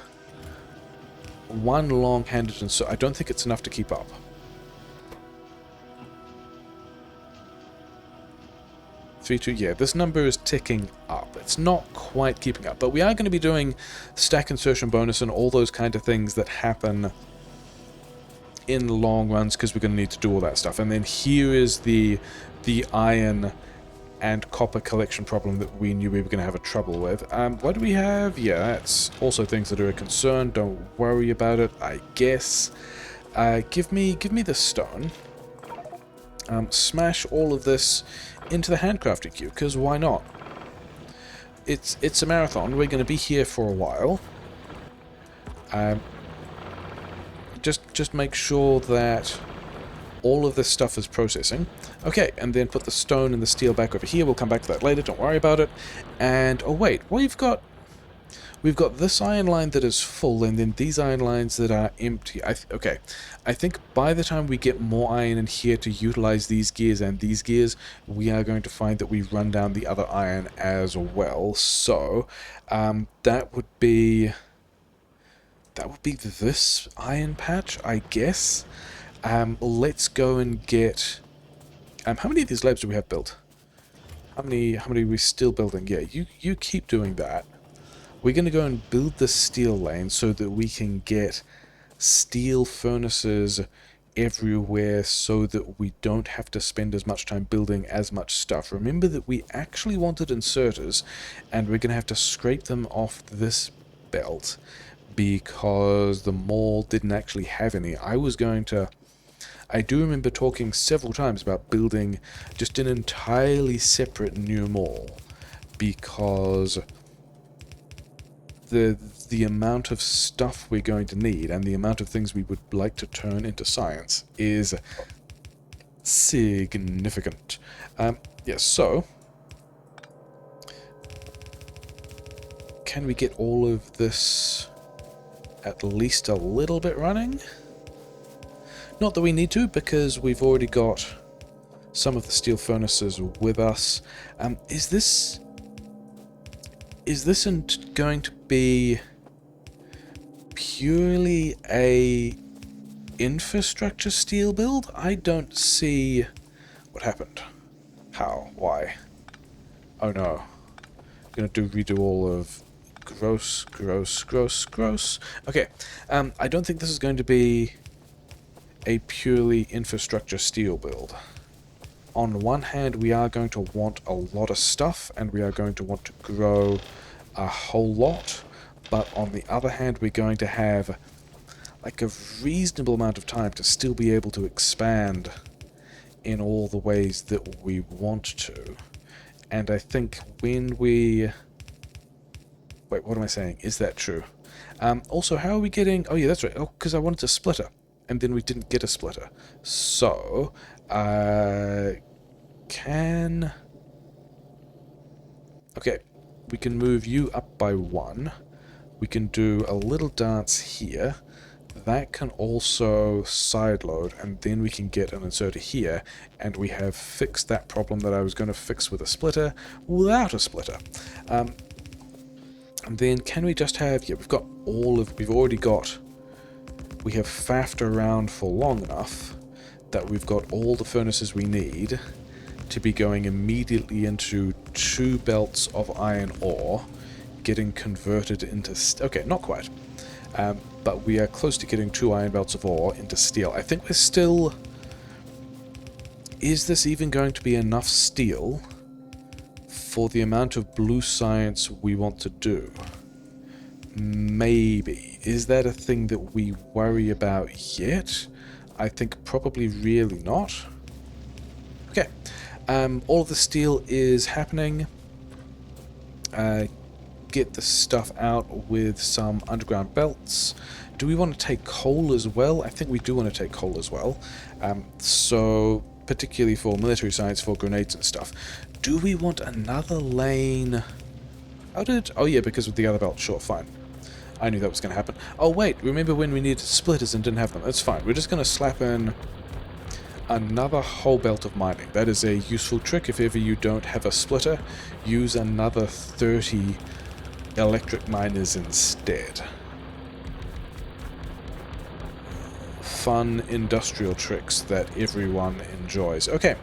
one long-handed insert... I don't think it's enough to keep up. Yeah, this number is ticking up. It's not quite keeping up, but we are going to be doing stack insertion bonus and all those kind of things that happen in the long runs, because we're going to need to do all that stuff. And then here is the iron and copper collection problem that we knew we were going to have a trouble with. What do we have? Yeah, that's also things that are a concern. Don't worry about it, I guess. Give me the stone. Smash all of this into the handcrafting queue, because why not? It's a marathon. We're going to be here for a while. Just make sure that all of this stuff is processing. Okay, and then put the stone and the steel back over here. We'll come back to that later. Don't worry about it. And oh wait, we've got we've got this iron line that is full, and then these iron lines that are empty. Okay, I think by the time we get more iron in here to utilize these gears and these gears, we are going to find that we run down the other iron as well. So, that would be this iron patch, I guess. Let's go and get... how many of these labs do we have built? How many are we still building? Yeah, you keep doing that. We're going to go and build the steel lane so that we can get steel furnaces everywhere so that we don't have to spend as much time building as much stuff. Remember that we actually wanted inserters, and we're going to have to scrape them off this belt because the mall didn't actually have any. I do remember talking several times about building just an entirely separate new mall because the amount of stuff we're going to need and the amount of things we would like to turn into science is significant. Yes, so can we get all of this at least a little bit running? Not that we need to, because we've already got some of the steel furnaces with us. Is this going to be purely a infrastructure steel build? I don't see what happened. How? Why? Oh no. I'm gonna redo all of gross. Okay. I don't think this is going to be a purely infrastructure steel build. On one hand, we are going to want a lot of stuff, and we are going to want to grow a whole lot, but on the other hand, we're going to have like a reasonable amount of time to still be able to expand in all the ways that we want to. And I think when we... Wait, what am I saying? Is that true? Also, how are we getting... Oh yeah, that's right. Oh, because I wanted a splitter, and then we didn't get a splitter. So, can... Okay, we can move you up by 1. We can do a little dance here. That can also sideload, and then we can get an inserter here, and we have fixed that problem that I was going to fix with a splitter without a splitter. And then can we just have... Yeah, we've already got... We have faffed around for long enough that we've got all the furnaces we need to be going immediately into 2 belts of iron ore, getting converted into... Okay, not quite. But we are close to getting 2 iron belts of ore into steel. I think we're still... Is this even going to be enough steel for the amount of blue science we want to do? Maybe. Is that a thing that we worry about yet? I think probably really not. Okay. All of the steel is happening. Get the stuff out with some underground belts. Do we want to take coal as well? I think we do want to take coal as well. So, particularly for military science, for grenades and stuff. Do we want another lane? Oh yeah, because of the other belt. Sure, fine. I knew that was going to happen. Oh wait, remember when we needed splitters and didn't have them? That's fine. We're just going to slap in another whole belt of mining. That is a useful trick. If ever you don't have a splitter, use another 30 electric miners instead. Fun industrial tricks that everyone enjoys. Okay.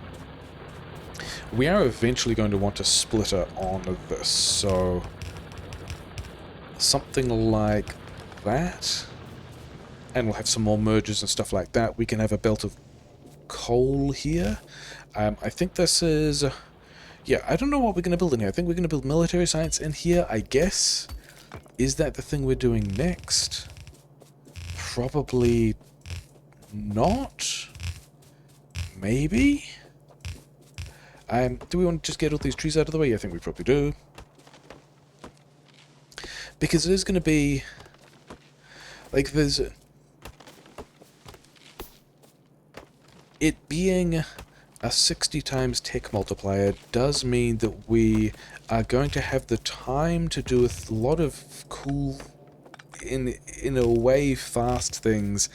We are eventually going to want a splitter on this, so something like that. And we'll have some more mergers and stuff like that. We can have a belt of coal here. I think this is... Yeah, I don't know what we're going to build in here. I think we're going to build military science in here, I guess. Is that the thing we're doing next? Probably not. Maybe? Do we want to just get all these trees out of the way? I think we probably do. Because it is going to be... Like, there's... It being a 60 times tech multiplier does mean that we are going to have the time to do a lot of cool, in a way, fast things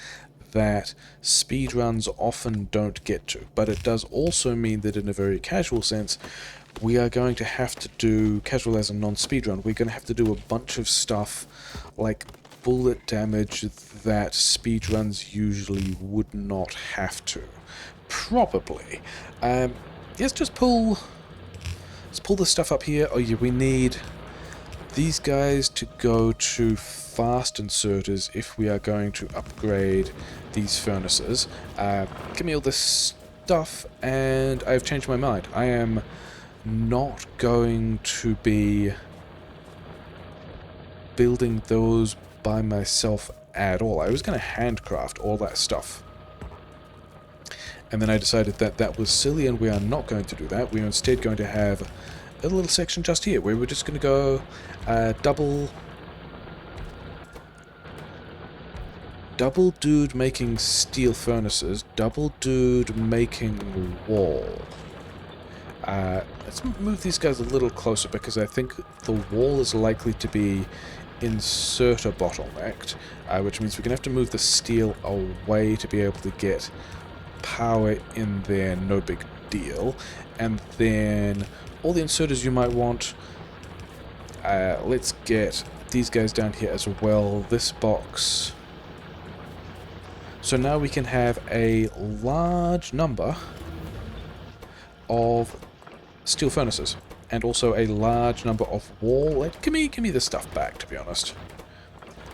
that speedruns often don't get to. But it does also mean that in a very casual sense, we are going to have to do, casual as a non-speedrun, we're going to have to do a bunch of stuff like bullet damage that speedruns usually would not have to. Probably. Let's just pull... Let's pull this stuff up here. Oh yeah, we need these guys to go to fast inserters if we are going to upgrade these furnaces. Give me all this stuff, and I've changed my mind. I am not going to be building those by myself at all. I was going to handcraft all that stuff. And then I decided that that was silly and we are not going to do that. We are instead going to have a little section just here where we're just going to go double dude making steel furnaces, double dude making wall. Let's move these guys a little closer because I think the wall is likely to be inserter bottlenecked, which means we're going to have to move the steel away to be able to get power in there, no big deal. And then all the inserters you might want, let's get these guys down here as well, this box. So now we can have a large number of steel furnaces, and also a large number of wall. Give me this stuff back, to be honest.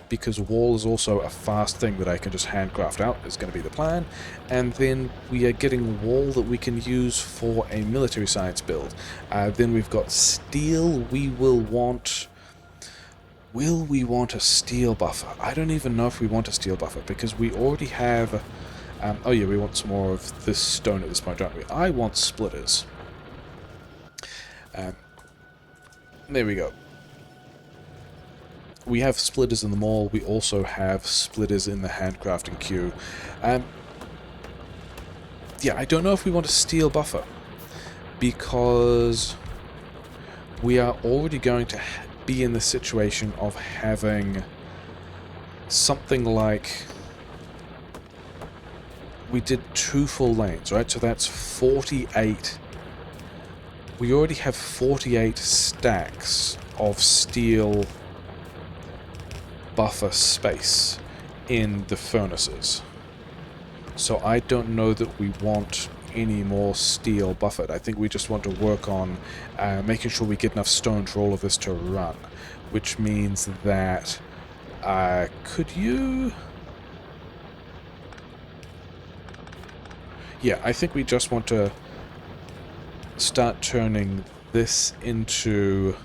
Because wall is also a fast thing that I can just handcraft out, is going to be the plan. And then we are getting wall that we can use for a military science build. Then we've got steel. We will want... Will we want a steel buffer? I don't even know if we want a steel buffer, because we already have... oh yeah, we want some more of this stone at this point, don't we? I want splitters. There we go. We have splitters in the mall. We also have splitters in the handcrafting queue. Yeah, I don't know if we want a steel buffer, because we are already going to be in the situation of having something like... We did 2 full lanes, right? So that's 48... We already have 48 stacks of steel buffer space in the furnaces. So I don't know that we want any more steel buffered. I think we just want to work on making sure we get enough stone for all of this to run. Which means that... could you... Yeah, I think we just want to start turning this into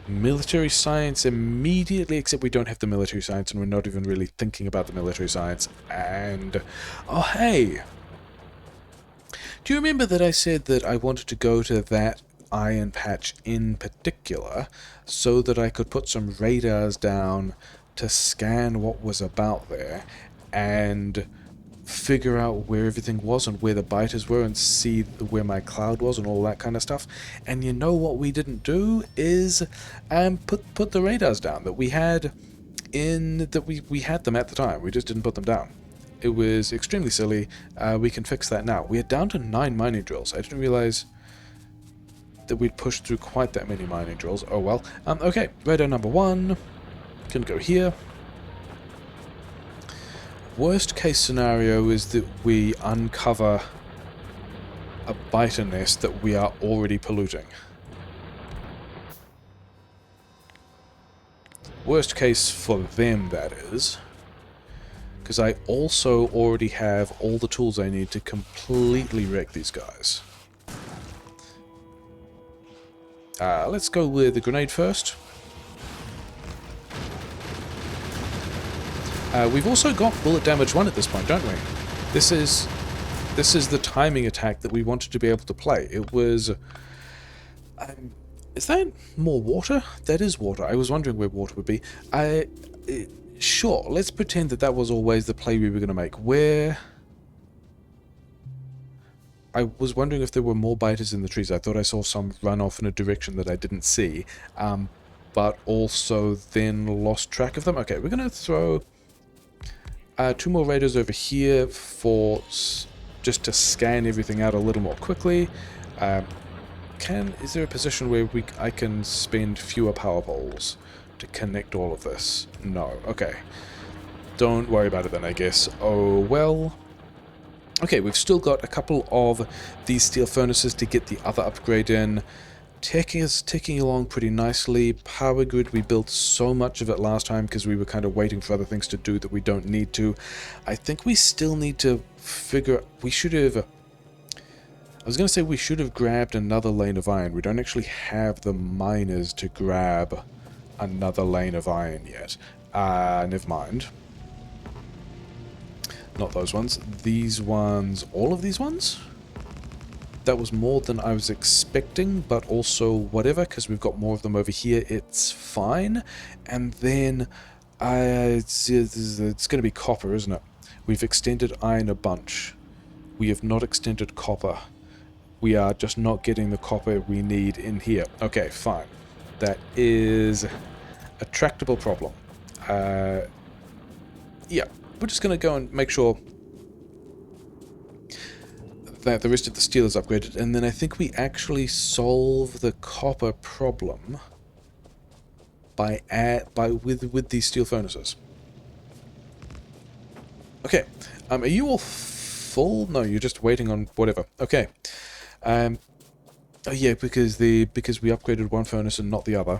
military science immediately, except we don't have the military science and we're not even really thinking about the military science. And oh hey, do you remember that I said that I wanted to go to that iron patch in particular so that I could put some radars down to scan what was about there and figure out where everything was and where the biters were and see where my cloud was and all that kind of stuff? And you know what we didn't do is put the radars down that we had we had them at the time. We just didn't put them down. It was extremely silly. We can fix that now. We are down to 9 mining drills. I didn't realize that we'd pushed through quite that many mining drills. Oh well. Okay, radar number 1 can go here. Worst case scenario is that we uncover a biter nest that we are already polluting. Worst case for them, that is. Because I also already have all the tools I need to completely wreck these guys. Let's go with the grenade first. We've also got bullet damage 1 at this point, don't we? This is the timing attack that we wanted to be able to play. It was... is that more water? That is water. I was wondering where water would be. Sure, let's pretend that that was always the play we were going to make. Where... I was wondering if there were more biters in the trees. I thought I saw some run off in a direction that I didn't see, but also then lost track of them. Okay, we're going to throw 2 more raiders over here for just to scan everything out a little more quickly. Is there a position where I can spend fewer power poles to connect all of this? No. Okay. Don't worry about it then, I guess. Oh well. Okay, we've still got a couple of these steel furnaces to get the other upgrade in. Tech is ticking along pretty nicely. Power grid, we built so much of it last time because we were kind of waiting for other things to do that we don't need to. I think we still need to figure... We should have... I was going to say we should have grabbed another lane of iron. We don't actually have the miners to grab another lane of iron yet. Never mind. Not those ones. These ones. All of these ones? That was more than I was expecting, but also whatever, because we've got more of them over here. It's fine. And then it's going to be copper, isn't it? We've extended iron a bunch. We have not extended copper. We are just not getting the copper we need in here. Okay, fine. That is a tractable problem. Yeah. We're just going to go and make sure that the rest of the steel is upgraded, and then I think we actually solve the copper problem with these steel furnaces. Okay, are you all full? No, you're just waiting on whatever. Okay, oh yeah, because we upgraded one furnace and not the other.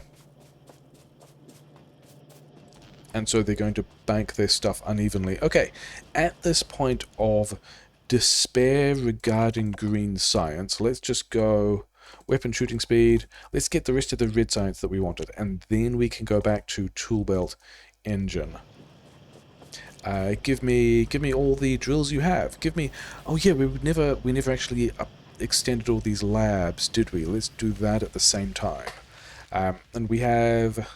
And so they're going to bank their stuff unevenly. Okay, at this point of despair regarding green science, let's just go weapon shooting speed. Let's get the rest of the red science that we wanted, and then we can go back to tool belt engine. Give me all the drills you have. Give me... Oh yeah, we never actually extended all these labs, did we? Let's do that at the same time. And we have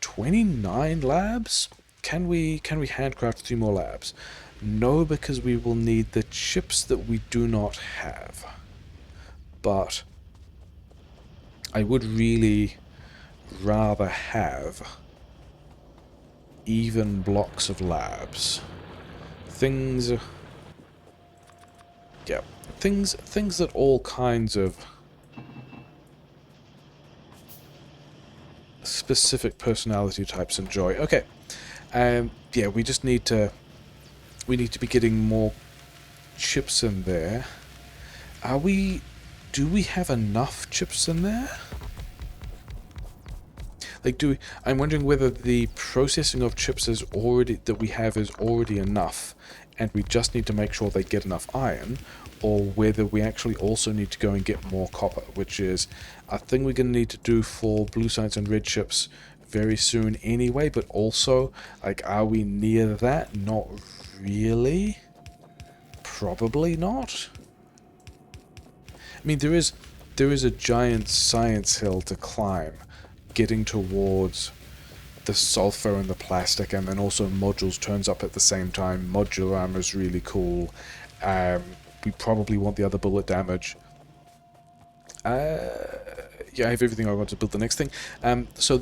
29 labs? Can we handcraft 3 more labs? No, because we will need the chips that we do not have. But I would really rather have even blocks of labs. Things that all kinds of specific personality types enjoy. Okay. Yeah, we just need to be getting more chips in there. Do we have enough chips in there? Like, I'm wondering whether the processing of chips that we have is already enough, and we just need to make sure they get enough iron, or whether we actually also need to go and get more copper, which is a thing we're going to need to do for blue science and red chips very soon anyway, but also, like, are we near that? Not really. Probably not. I mean, there is a giant science hill to climb, getting towards the sulfur and the plastic, and then also modules turns up at the same time. Modular armor is really cool. We probably want the other bullet damage. Yeah, I have everything I want to build the next thing. So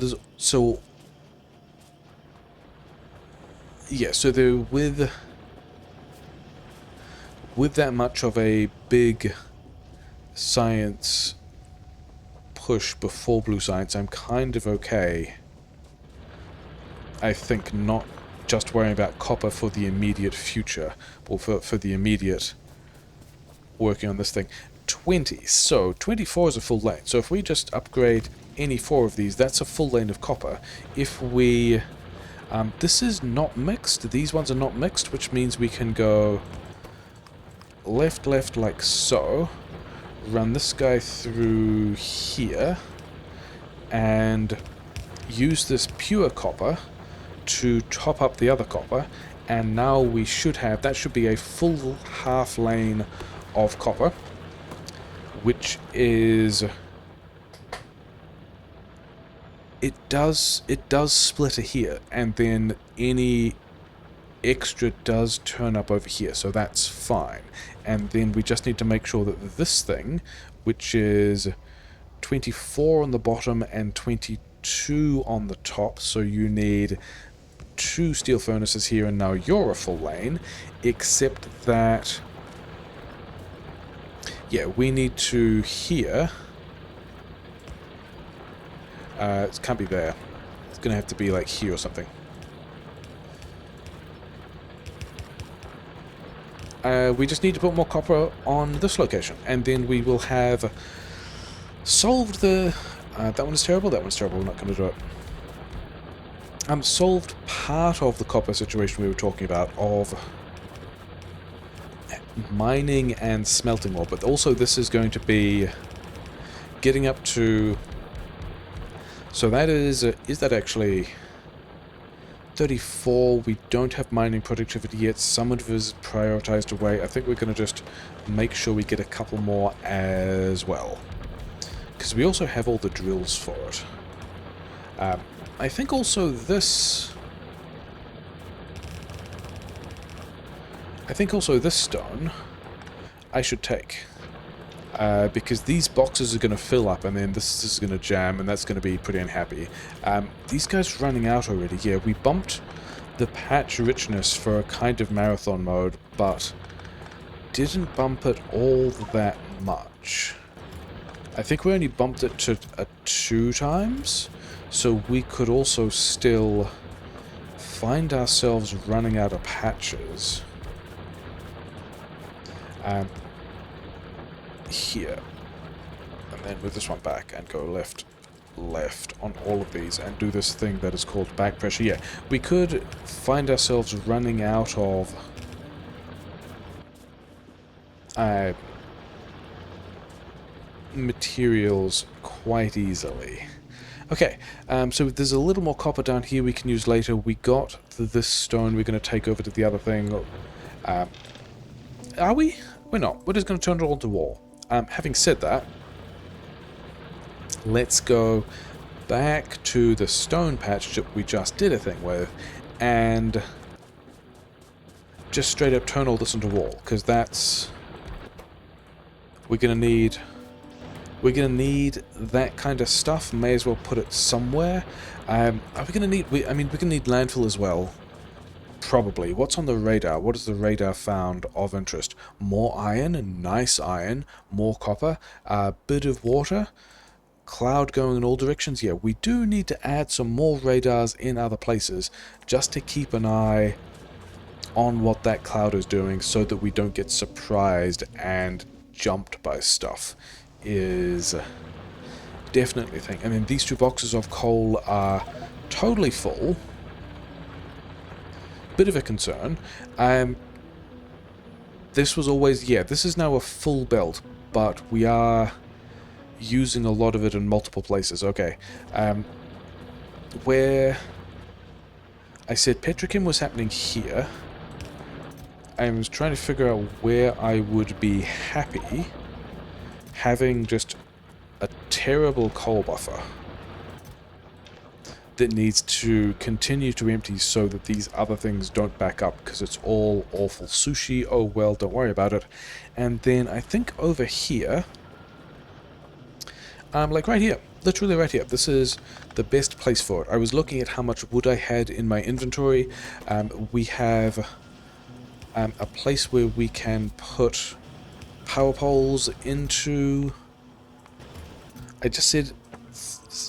there with that much of a big science push before blue science, I'm kind of okay. I think not just worrying about copper for the immediate future, or for the immediate working on this thing. 20, so 24 is a full lane. So if we just upgrade any 4 of these, that's a full lane of copper. If we... this is not mixed. These ones are not mixed, which means we can go left, left, like so. Run this guy through here. And use this pure copper to top up the other copper. And now we should have... That should be a full half lane of copper, which is... It does split here, and then any extra does turn up over here, so that's fine. And then we just need to make sure that this thing, which is 24 on the bottom and 22 on the top, so you need 2 steel furnaces here, and now you're a full lane, except that, yeah, we need to here, it can't be there, it's gonna have to be like here or something. We just need to put more copper on this location, and then we will have solved the... that one is terrible, that one's terrible, we're not going to do it. Solved part of the copper situation we were talking about, of mining and smelting ore, but also this is going to be getting up to... So that is that actually 34? We don't have mining productivity yet. Some of it is prioritized away. I think we're going to just make sure we get a couple more as well, because we also have all the drills for it. I think also this... I think also this stone I should take. Because these boxes are going to fill up, and then this is going to jam, and that's going to be pretty unhappy. These guys are running out already. Yeah, we bumped the patch richness for a kind of marathon mode, but didn't bump it all that much. I think we only bumped it to 2 times, so we could also still find ourselves running out of patches. Here, and then move this one back and go left on all of these and do this thing that is called back pressure. Yeah, we could find ourselves running out of materials quite easily. Okay, so there's a little more copper down here we can use later. We got this stone we're going to take over to the other thing. Are we? We're not. We're just going to turn it all into wall. Having said that, let's go back to the stone patch that we just did a thing with, and just straight up turn all this into wall, because that's... We're gonna need that kind of stuff. May as well put it somewhere. Are we gonna need... I mean, we're gonna need landfill as well. Probably. What's on the radar? What has the radar found of interest? More iron, nice iron, more copper, a bit of water, cloud going in all directions. Yeah, we do need to add some more radars in other places just to keep an eye on what that cloud is doing so that we don't get surprised and jumped by stuff. Is definitely a thing. I mean, these 2 boxes of coal are totally full. Bit of a concern. This was always... Yeah, this is now a full belt, but we are using a lot of it in multiple places. Okay. Where I said petrochem was happening here, I was trying to figure out where I would be happy having just a terrible coal buffer that needs to continue to empty so that these other things don't back up, because it's all awful sushi. Oh well, don't worry about it. And then I think over here, like right here, literally right here, this is the best place for it. I was looking at how much wood I had in my inventory. We have a place where we can put power poles into... I just said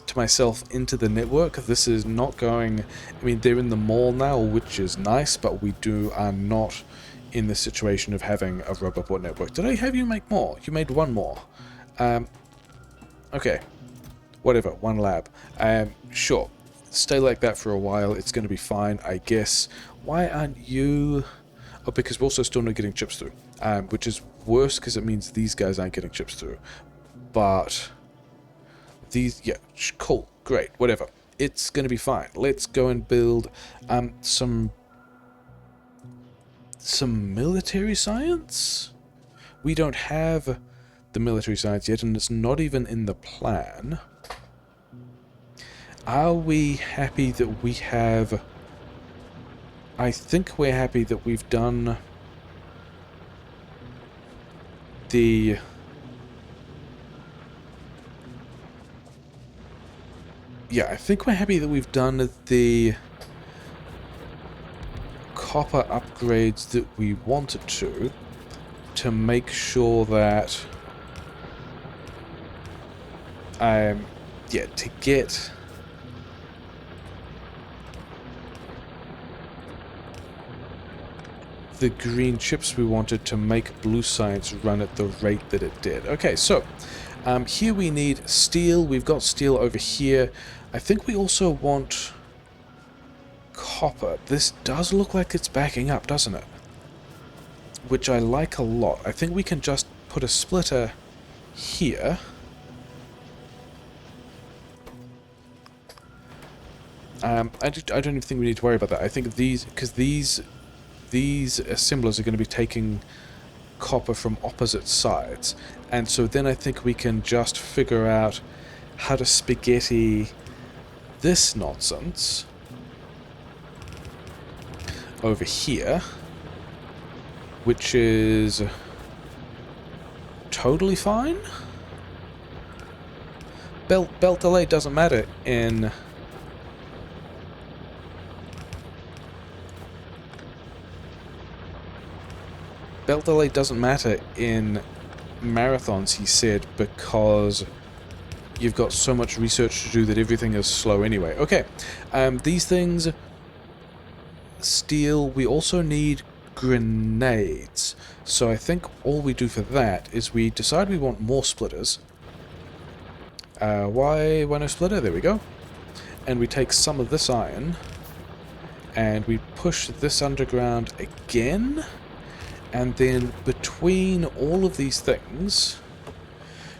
to myself, into the network. This is not going... I mean, they're in the mall now, which is nice, but we are not in the situation of having a roboport network. Did I have you make more? You made 1 more. Okay. Whatever, 1 lab. Sure. Stay like that for a while. It's going to be fine, I guess. Why aren't you... Oh, because we're also still not getting chips through. Which is worse, because it means these guys aren't getting chips through. But... these, yeah, cool, great, whatever. It's going to be fine. Let's go and build some military science? We don't have the military science yet, and it's not even in the plan. Are we happy that we have I think we're happy that we've done the... Yeah, I think we're happy that we've done the copper upgrades that we wanted to make sure that... yeah, to get... the green chips we wanted to make blue science run at the rate that it did. Okay, so here we need steel. We've got steel over here. I think we also want copper. This does look like it's backing up, doesn't it? Which I like a lot. I think we can just put a splitter here. I don't even think we need to worry about that. I think these, because these assemblers are going to be taking copper from opposite sides, and so then I think we can just figure out how to spaghetti this nonsense over here, which is totally fine. Belt delay doesn't matter in... Belt delay doesn't matter in marathons, he said, because you've got so much research to do that everything is slow anyway. Okay, these things... Steel, we also need grenades. So I think all we do for that is we decide we want more splitters. Why no splitter? There we go. And we take some of this iron, and we push this underground again. And then between all of these things,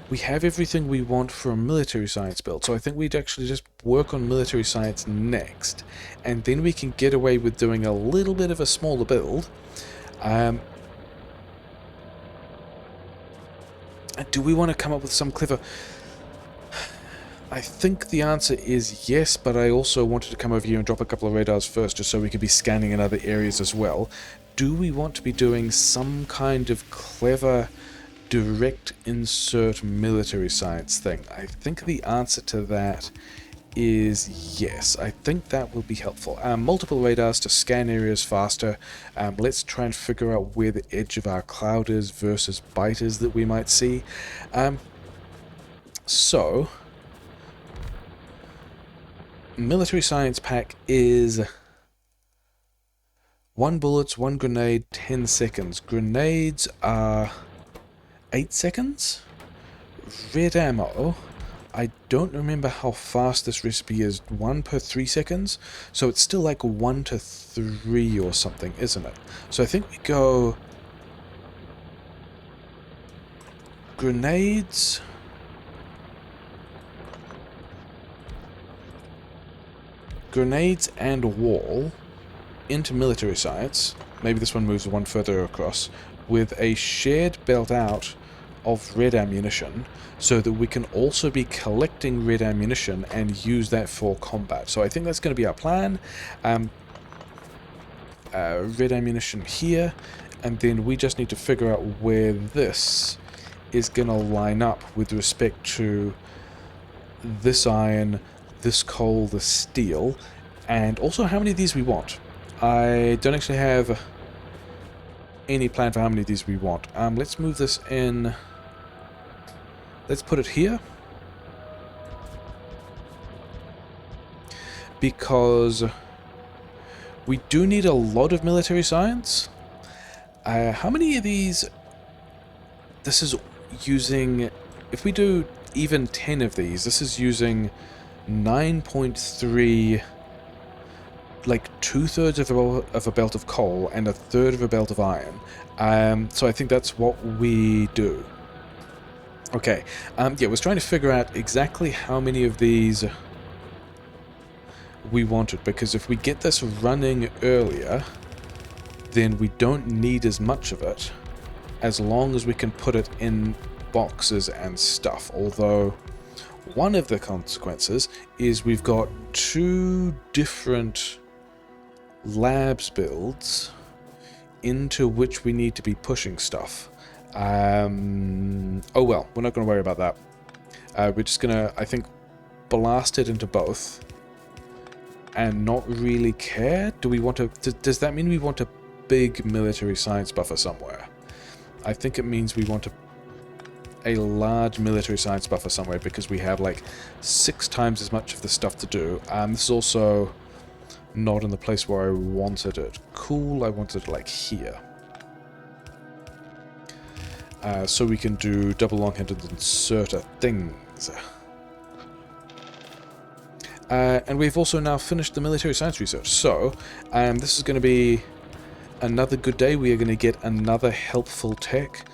we have everything we want for a military science build. So I think we'd actually just work on military science next. And then we can get away with doing a little bit of a smaller build. Do we want to come up with some clever... I think the answer is yes, but I also wanted to come over here and drop a couple of radars first, just so we could be scanning in other areas as well. Do we want to be doing some kind of clever direct insert military science thing? I think the answer to that is yes. I think that will be helpful. Multiple radars to scan areas faster. Let's try and figure out where the edge of our cloud is versus biters that we might see. So... military science pack is 1 bullets, 1 grenade, 10 seconds. Grenades are 8 seconds. Red ammo, I don't remember how fast this recipe is. 1 per 3 seconds. So it's still like 1 to 3 or something, isn't it? So I think we go grenades. Grenades and wall into military science. Maybe this one moves one further across, with a shared belt out of red ammunition, so that we can also be collecting red ammunition and use that for combat. So I think that's going to be our plan. Red ammunition here, and then we just need to figure out where this is going to line up with respect to this iron, this coal, the steel, and also how many of these we want. I don't actually have any plan for how many of these we want. Let's move this in. Let's put it here, because we do need a lot of military science. How many of these... This is using... If we do even 10 of these, this is using 9.3, like 2/3 of a belt of coal and 1/3 of a belt of iron. So I think that's what we do. Okay, yeah, I was trying to figure out exactly how many of these we wanted, because if we get this running earlier, then we don't need as much of it, as long as we can put it in boxes and stuff. Although one of the consequences is we've got 2 different labs builds into which we need to be pushing stuff. Oh well, we're not going to worry about that. We're just going to, I think, blast it into both and not really care. Do we want to... Does that mean we want a big military science buffer somewhere? I think it means we want a large military science buffer somewhere because we have like 6 times as much of the stuff to do. This is also not in the place where I wanted it. Cool, I wanted it like here. So we can do double long-handed inserter things. And we've also now finished the military science research. So, this is going to be another good day. We are going to get another helpful tech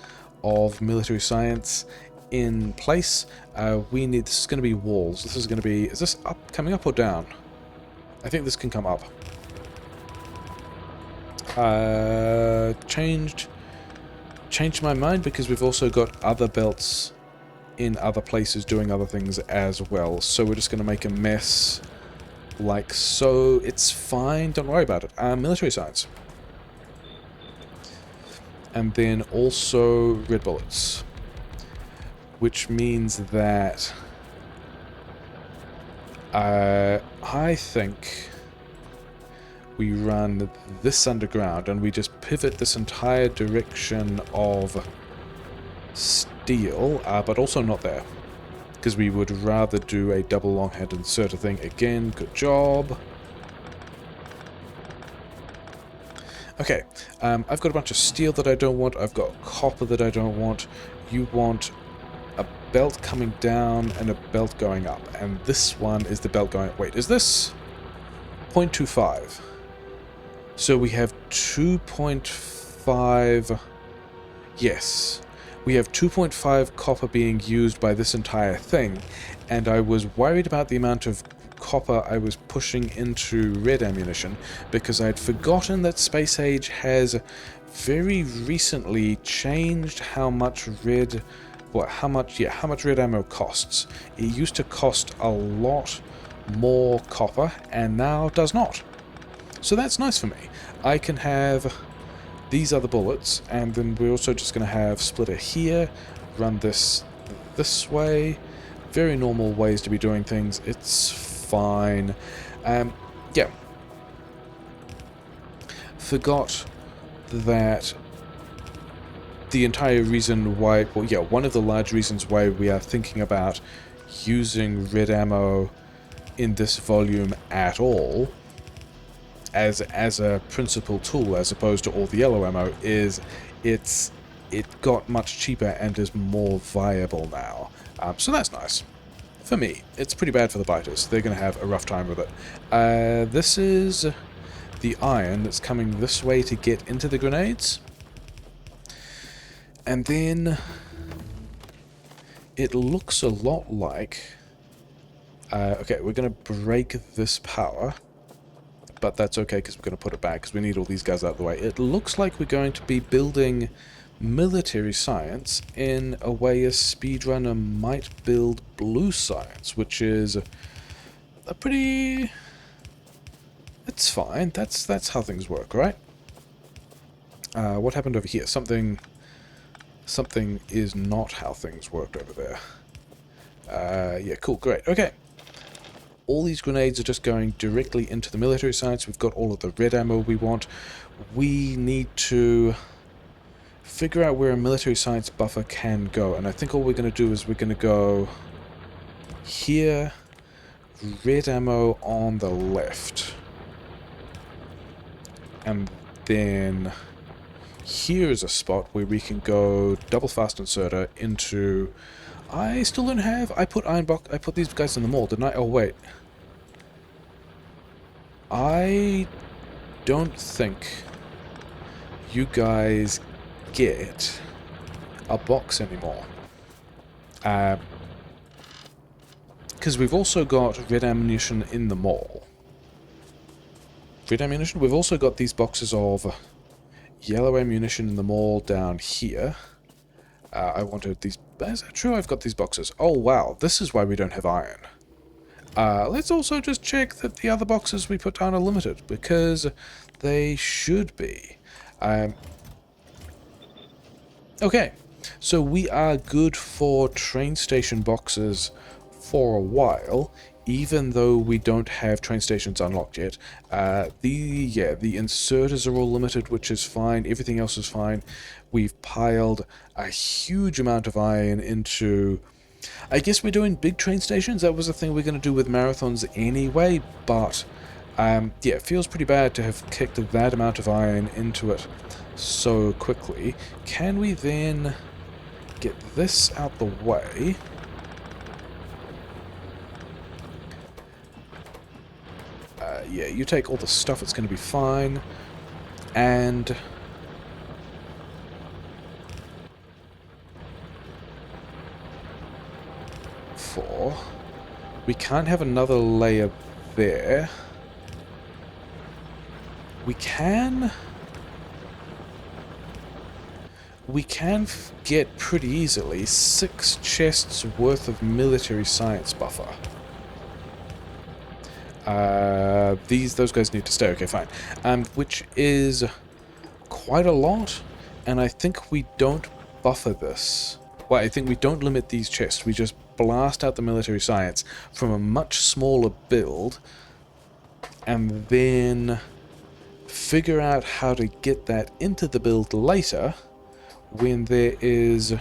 of military science in place. This is going to be walls. This is going to be... Is this coming up or down? I think this can come up. Changed my mind because we've also got other belts in other places doing other things as well. So we're just going to make a mess like so. It's fine. Don't worry about it. Military science. And then also red bullets. Which means that I think we run this underground and we just pivot this entire direction of steel, but also not there. Because we would rather do a double long-hand inserter thing again. Good job. Okay, I've got a bunch of steel that I don't want. I've got copper that I don't want. You want a belt coming down and a belt going up. And this one is the belt going... Wait, is this 0.25? So we have 2.5... Yes. We have 2.5 copper being used by this entire thing. And I was worried about the amount of copper I was pushing into red ammunition because I'd forgotten that Space Age has very recently changed how much red... Well, how much red ammo costs. It used to cost a lot more copper and now does not. So that's nice for me. I can have these other bullets, and then we're also just going to have splitter here, run this way. Very normal ways to be doing things. It's fine. Yeah. Forgot that the entire reason why... Well, yeah, one of the large reasons why we are thinking about using red ammo in this volume at all as a principal tool as opposed to all the yellow ammo is it got much cheaper and is more viable now. So that's nice. For me, it's pretty bad for the biters. They're going to have a rough time with it. This is the iron that's coming this way to get into the grenades. And then it looks a lot like... okay, we're going to break this power. But that's okay because we're going to put it back because we need all these guys out of the way. It looks like we're going to be building military science in a way a speedrunner might build blue science, which is a pretty... It's fine. That's how things work, right? What happened over here? Something is not how things worked over there. Yeah, cool, great. Okay. All these grenades are just going directly into the military science. We've got all of the red ammo we want. We need to figure out where a military science buffer can go. And I think all we're going to do is we're going to go here, red ammo on the left. And then here is a spot where we can go double fast inserter into... I still don't have... I put these guys in the mold, didn't I? Oh, wait. I don't think you guys get a box anymore. Because we've also got red ammunition in the mall. Red ammunition? We've also got these boxes of yellow ammunition in the mall down here. I wanted these... Is that true? I've got these boxes. Oh, wow. This is why we don't have iron. Let's also just check that the other boxes we put down are limited, because they should be. Okay, so we are good for train station boxes for a while, even though we don't have train stations unlocked yet. The inserters are all limited, which is fine. Everything else is fine. We've piled a huge amount of iron into... I guess we're doing big train stations. That was the thing we're going to do with marathons anyway, but yeah, it feels pretty bad to have kicked that amount of iron into it so quickly. Can we then get this out the way? Yeah, you take all the stuff, it's going to be fine. And... we can't have another layer there. We can get pretty easily 6 chests worth of military science buffer. Those guys need to stay. Okay, fine. Which is quite a lot, and I think we don't buffer this. Well, I think we don't limit these chests. We just blast out the military science from a much smaller build, and then figure out how to get that into the build later when there is...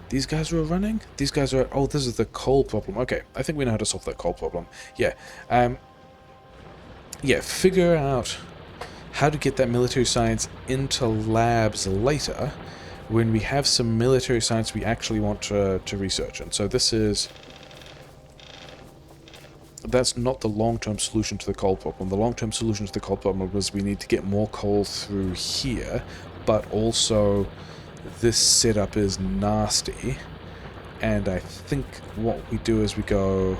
These guys are running? These guys are... Oh, this is the coal problem. Okay, I think we know how to solve that coal problem. Yeah. Yeah, figure out how to get that military science into labs later when we have some military science we actually want to research. And so this is... That's not the long-term solution to the coal problem. The long-term solution to the coal problem was we need to get more coal through here, but also this setup is nasty. And I think what we do is we go...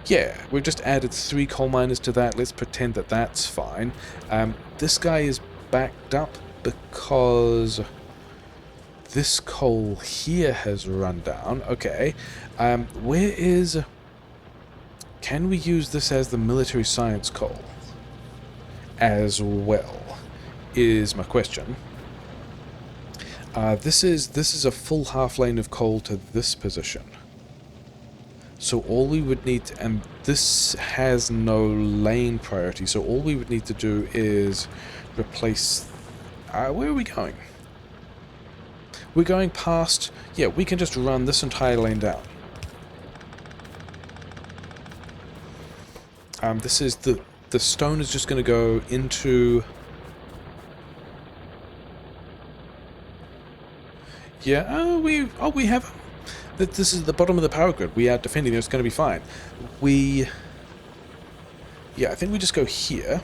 Yeah, we've just added 3 coal miners to that. Let's pretend that that's fine. This guy is backed up because... this coal here has run down. Okay. Where is... Can we use this as the military science coal as well, is my question. This is a full half lane of coal to this position. So all we would need to, and this has no lane priority, so all we would need to do is replace... where are we going? We're going past... Yeah, we can just run this entire lane down. This is the stone is just going to go into... Yeah, we have... This is the bottom of the power grid. We are defending. It's going to be fine. Yeah, I think we just go here.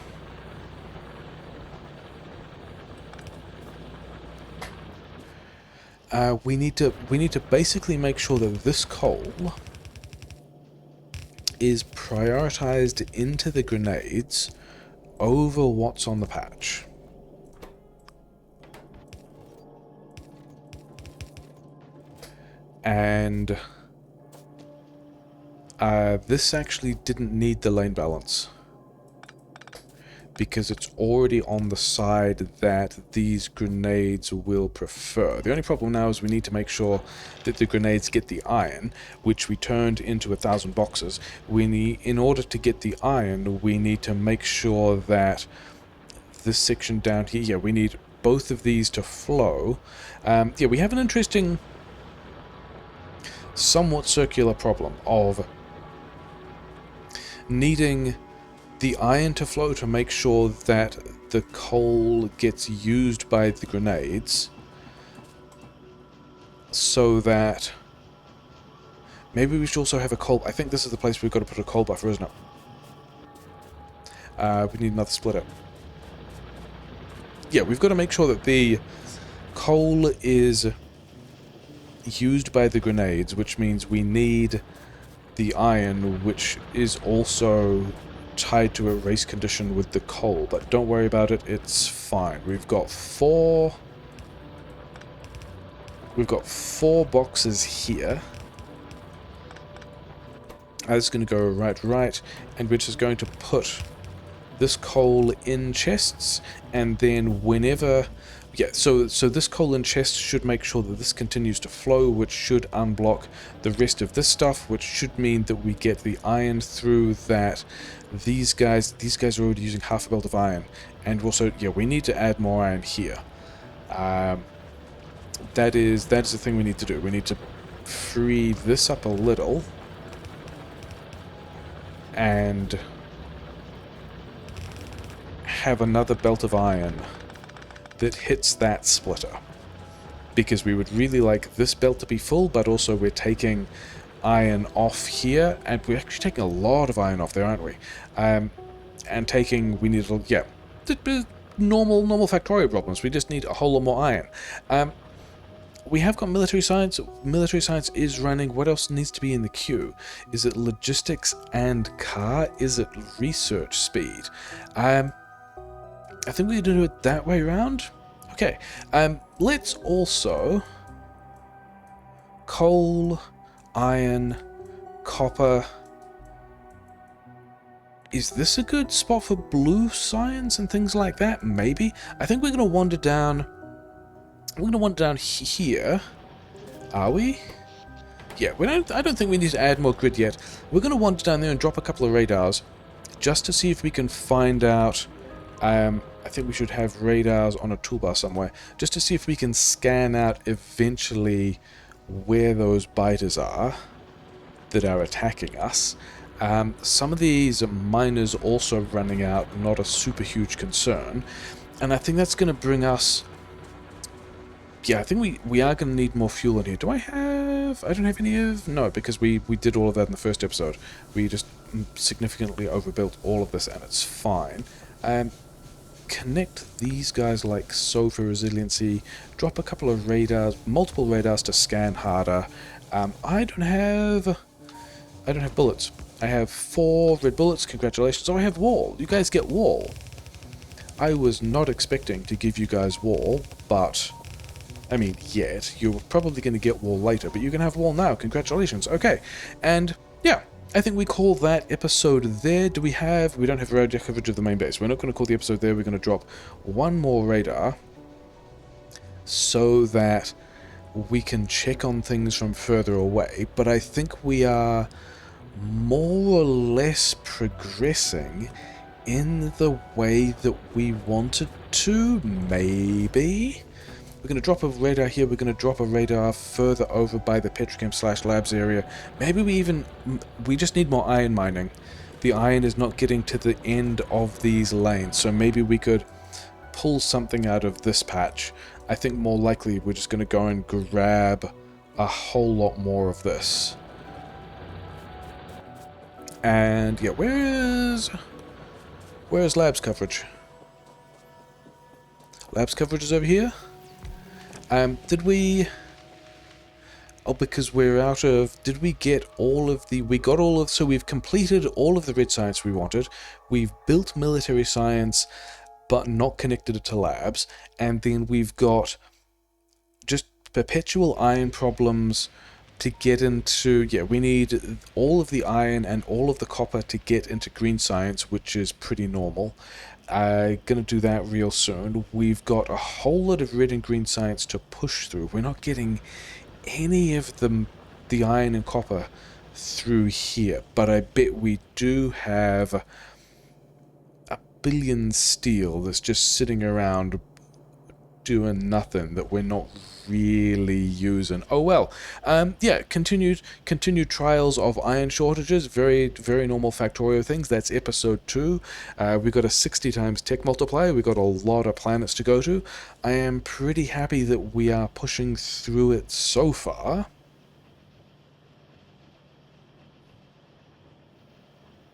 We need to basically make sure that this coal is prioritized into the grenades over what's on the patch. And this actually didn't need the lane balance, because it's already on the side that these grenades will prefer. The only problem now is we need to make sure that the grenades get the iron, which we turned into 1,000 boxes. In order to get the iron, we need to make sure that this section down here, yeah, we need both of these to flow. Yeah, we have an interesting, somewhat circular problem of needing the iron to flow to make sure that the coal gets used by the grenades, so that maybe we should also have a coal... I think this is the place we've got to put a coal buffer, isn't it? We need another splitter. Yeah, we've got to make sure that the coal is used by the grenades, which means we need the iron, which is also tied to a race condition with the coal, but don't worry about it, it's fine. We've got 4 We've got 4 boxes here. This is going to go right, and we're just going to put this coal in chests, and then whenever... Yeah, so this coal in chest should make sure that this continues to flow, which should unblock the rest of this stuff, which should mean that we get the iron through that. These guys are already using half a belt of iron, and also, yeah, we need to add more iron here. That is the thing we need to do. We need to free this up a little, and have another belt of iron that hits that splitter, because we would really like this belt to be full, but also we're taking iron off here, and we're actually taking a lot of iron off there, aren't we? And we need a, yeah, normal Factorio problems. We just need a whole lot more iron. We have got military science. Military science is running. What else needs to be in the queue? Is it logistics and car? Is it research speed? I think we're going to do it that way around. Okay, let's also... coal, iron, copper... Is this a good spot for blue science and things like that? Maybe. I think we're going to wander down... We're going to wander down here. Are we? Yeah, I don't think we need to add more grid yet. We're going to wander down there and drop a couple of radars, just to see if we can find out... I think we should have radars on a toolbar somewhere, just to see if we can scan out eventually where those biters are that are attacking us. Some of these miners also running out, not a super huge concern, and I think that's going to bring us... Yeah, I think we are going to need more fuel in here. Do I have... I don't have any of... No, because we did all of that in the first episode. We just significantly overbuilt all of this, and it's fine. Connect these guys like so for resiliency. Drop a couple of radars, multiple radars to scan harder. I don't have bullets. I have 4 red bullets. Congratulations. Oh, I have wall. You guys get wall. I was not expecting to give you guys wall, but I mean, yet you're probably going to get wall later, but you can have wall now. Congratulations. Okay, and yeah. I think we call that episode there. We don't have radar coverage of the main base. We're not going to call the episode there. We're going to drop one more radar so that we can check on things from further away. But I think we are more or less progressing in the way that we wanted to, maybe. We're going to drop a radar here, we're going to drop a radar further over by the petrochem/labs area. Maybe we just need more iron mining. The iron is not getting to the end of these lanes, so maybe we could pull something out of this patch. I think more likely we're just going to go and grab a whole lot more of this. And yeah, where's labs coverage? Labs coverage is over here. Did we... Oh, because we're out of... Did we get all of the... We got all of... So we've completed all of the red science we wanted. We've built military science, but not connected it to labs. And then we've got just perpetual iron problems to get into... Yeah, we need all of the iron and all of the copper to get into green science, which is pretty normal. Gonna do that real soon. We've got a whole lot of red and green science to push through. We're not getting any of the iron and copper through here, but I bet we do have a billion steel that's just sitting around doing nothing that we're not really using. Oh well. Yeah, continued trials of iron shortages, very normal Factorio things. That's episode 2. We got a 60 times tech multiplier. We got a lot of planets to go to. I am pretty happy that we are pushing through it so far.